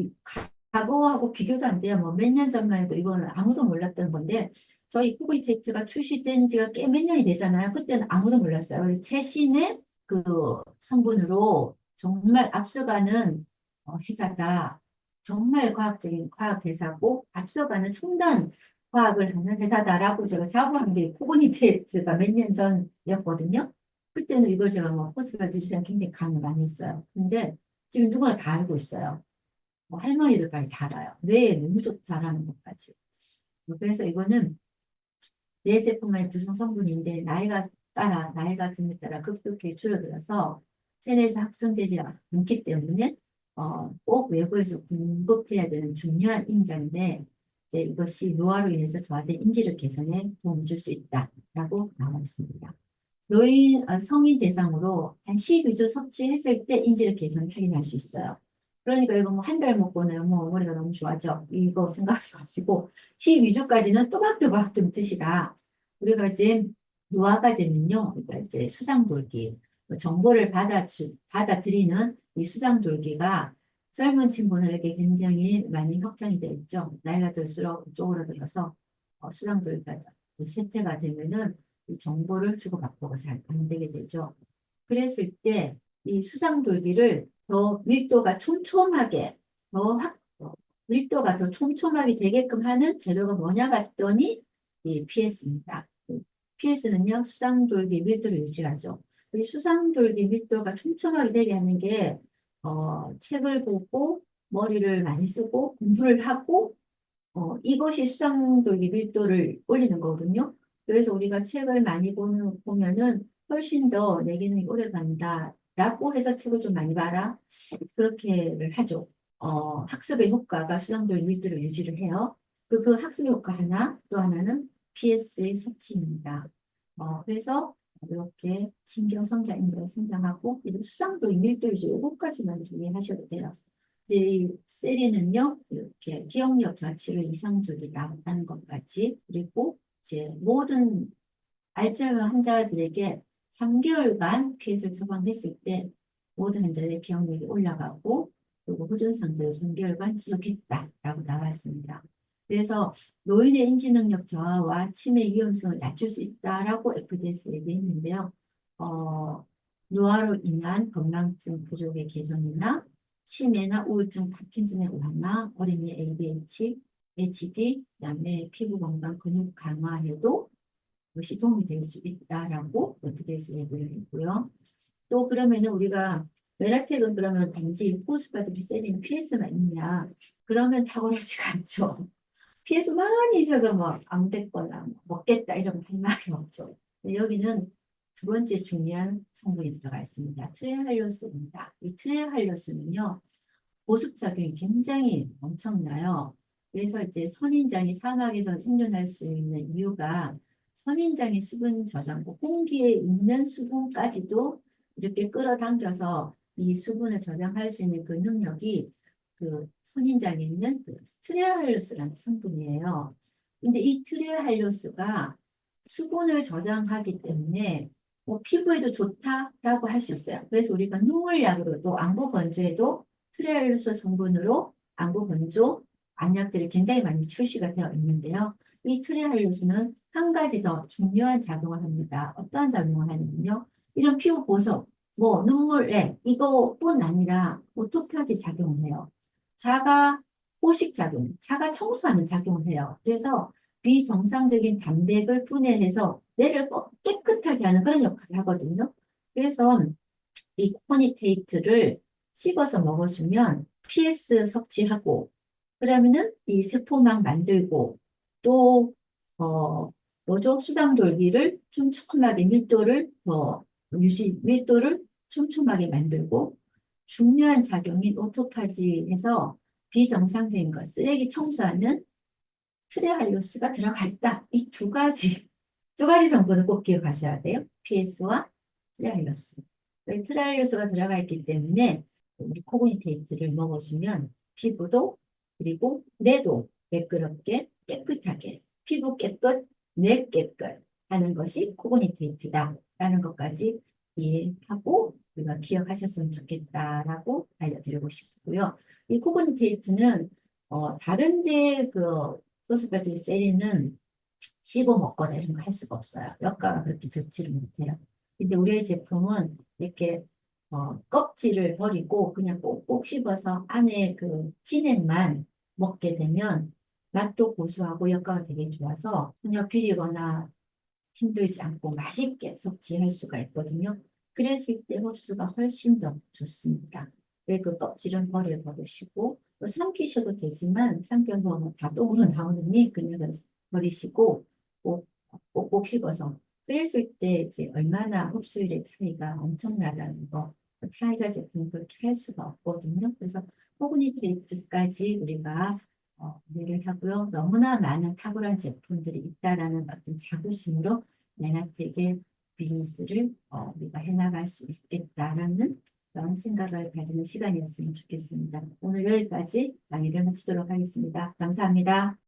과거하고 비교도 안 돼요. 뭐 몇 년 전만 해도 이거는 아무도 몰랐던 건데 저희 코그니테이트가 출시된 지가 꽤 몇 년이 되잖아요. 그때는 아무도 몰랐어요. 최신의 그 성분으로 정말 앞서가는 회사다. 정말 과학적인 과학 회사고 앞서가는 첨단 과학을 하는 회사다라고 제가 자부한 게 코그니테이트가 몇 년 전이었거든요. 그때는 이걸 제가 뭐 포스발디리스랑 굉장히 강을 많이 했어요. 근데 지금 누구나 다 알고 있어요. 뭐 할머니들까지 다 알아요. 뇌에 너무 좋다라는 것까지. 그래서 이거는 뇌 세포만의 구성 성분인데 나이가 듦에 따라 급격히 줄어들어서 체내에서 합성되지 않기 때문에 꼭 외부에서 공급해야 되는 중요한 인자인데 이제 이것이 노화로 인해서 저하된 인지력 개선에 도움을 줄 수 있다라고 나와 있습니다. 성인 대상으로 한 12주 섭취했을 때 인지력 개선을 확인할 수 있어요. 그러니까 이거 뭐 한 달 먹고는 뭐 머리가 너무 좋아져. 이거 생각하시고 12주까지는 또박또박 좀 드시라. 우리가 이제 노화가 되면요. 그러니까 이제 수상돌기, 정보를 받아들이는 이 수상돌기가 젊은 친구들에게 굉장히 많이 확장이 되어 있죠. 나이가 들수록 쪼그라들어서 수상돌기가 쇠퇴가 되면은 이 정보를 주고받고가 잘 안 되게 되죠. 그랬을 때 이 수상돌기를 더 밀도가 촘촘하게 밀도가 더 촘촘하게 되게끔 하는 재료가 뭐냐 봤더니 이 PS입니다. PS는요 수상돌기 밀도를 유지하죠. 이 수상돌기 밀도가 촘촘하게 되게 하는 게 책을 보고 머리를 많이 쓰고 공부를 하고 이것이 수상돌기 밀도를 올리는 거거든요. 그래서 우리가 책을 많이 보면은 훨씬 더 내 기능이 오래 간다라고 해서 책을 좀 많이 봐라. 그렇게를 하죠. 학습의 효과가 수상돌기 밀도를 유지를 해요. 그 학습의 효과 하나, 또 하나는 PS의 섭취입니다. 그래서 이렇게 신경성장 인자가 성장하고 이제 수상돌기 밀도 유지 요거까지만 주의하셔도 돼요. 이제 이 세리는요, 이렇게 기억력 자체를 이상적이다라는 것까지, 그리고 이제 모든 알츠하이머 환자들에게 3개월간 퀴즈를 처방했을 때 모든 환자들의 기억력이 올라가고 그리고 후준 상태로 3개월간 지속했다라고 나와 있습니다. 그래서 노인의 인지 능력 저하와 치매 위험성을 낮출 수 있다라고 FDA에서 얘기했는데요. 노화로 인한 건강증 부족의 개선이나 치매나 우울증, 파킨슨의 완화, 어린이 ADH, HD, 그다음에 피부 건강, 근육 강화에도 것이 도움이 될 수 있다라고 FDA에서 얘기를 했고요. 또 그러면은 우리가 메라텍은 그러면 단지 포스파드리세린 PS만 있냐? 그러면 탁월하지가 않죠. PS 많이 있어서 뭐 안 됐거나 뭐 먹겠다 이러면 할 말이 없죠. 여기는 두 번째 중요한 성분이 들어가 있습니다. 트레할로스입니다. 이 트레할로스는요, 보습작용이 굉장히 엄청나요. 그래서 이제 선인장이 사막에서 생존할 수 있는 이유가 선인장의 수분 저장고, 공기에 있는 수분까지도 이렇게 끌어당겨서 이 수분을 저장할 수 있는 그 능력이 그 선인장에 있는 그 트레할로스라는 성분이에요. 근데 이 트레할로스가 수분을 저장하기 때문에 뭐 피부에도 좋다라고 할 수 있어요. 그래서 우리가 눈물약으로도 안구 건조에도 트레할로스 성분으로 안구 건조 안약들이 굉장히 많이 출시가 되어 있는데요. 이 트레할로스는 한 가지 더 중요한 작용을 합니다. 어떤 작용을 하냐면요. 이런 피부 보석, 뭐 눈물에 이거뿐 아니라 오토파지 작용을 해요. 자가 포식 작용, 자가 청소하는 작용을 해요. 그래서 비정상적인 단백을 분해해서 뇌를 깨끗하게 하는 그런 역할을 하거든요. 그래서 이 코니테이트를 씹어서 먹어주면 PS 섭취하고 그러면은 이 세포막 만들고 또 뭐죠? 수장돌기를 촘촘하게 밀도를 촘촘하게 만들고 중요한 작용인 오토파지에서 비정상적인 것, 쓰레기 청소하는 트레할로스가 들어가 있다. 이 두 가지 성분을 꼭 기억하셔야 돼요. PS와 트레할로스. 트레할로스가 들어가 있기 때문에 우리 코그니테이트를 먹어주면 피부도 그리고 뇌도 매끄럽게 깨끗하게 피부 깨끗, 뇌 깨끗 하는 것이 코그니테이트다라는 것까지 이해하고 우리가 기억하셨으면 좋겠다라고 알려드리고 싶고요. 이 코그니테이트는 다른데 포스파이드 셀리는 씹어 먹거나 이런 거 할 수가 없어요. 효과가 그렇게 좋지를 못해요. 근데 우리의 제품은 이렇게 껍질을 버리고 그냥 꼭꼭 씹어서 안에 그 진액만 먹게 되면 맛도 고소하고 효과가 되게 좋아서 전혀 비리거나 힘들지 않고 맛있게 섭취할 수가 있거든요. 그랬을 때 흡수가 훨씬 더 좋습니다. 그 껍질은 버려버리시고 삼키셔도 되지만 삼켜서 다 똥으로 나오느니 그냥 버리시고 꼭꼭 씹어서 그랬을 때 이제 얼마나 흡수율의 차이가 엄청나다는 거 타이자 제품 그렇게 할 수가 없거든요. 그래서 코그니테이트까지 우리가 이해를 하고요. 너무나 많은 탁월한 제품들이 있다라는 어떤 자부심으로 레나텍의 비즈니스를 우리가 해나갈 수 있겠다라는 그런 생각을 가지는 시간이었으면 좋겠습니다. 오늘 여기까지 강의를 마치도록 하겠습니다. 감사합니다.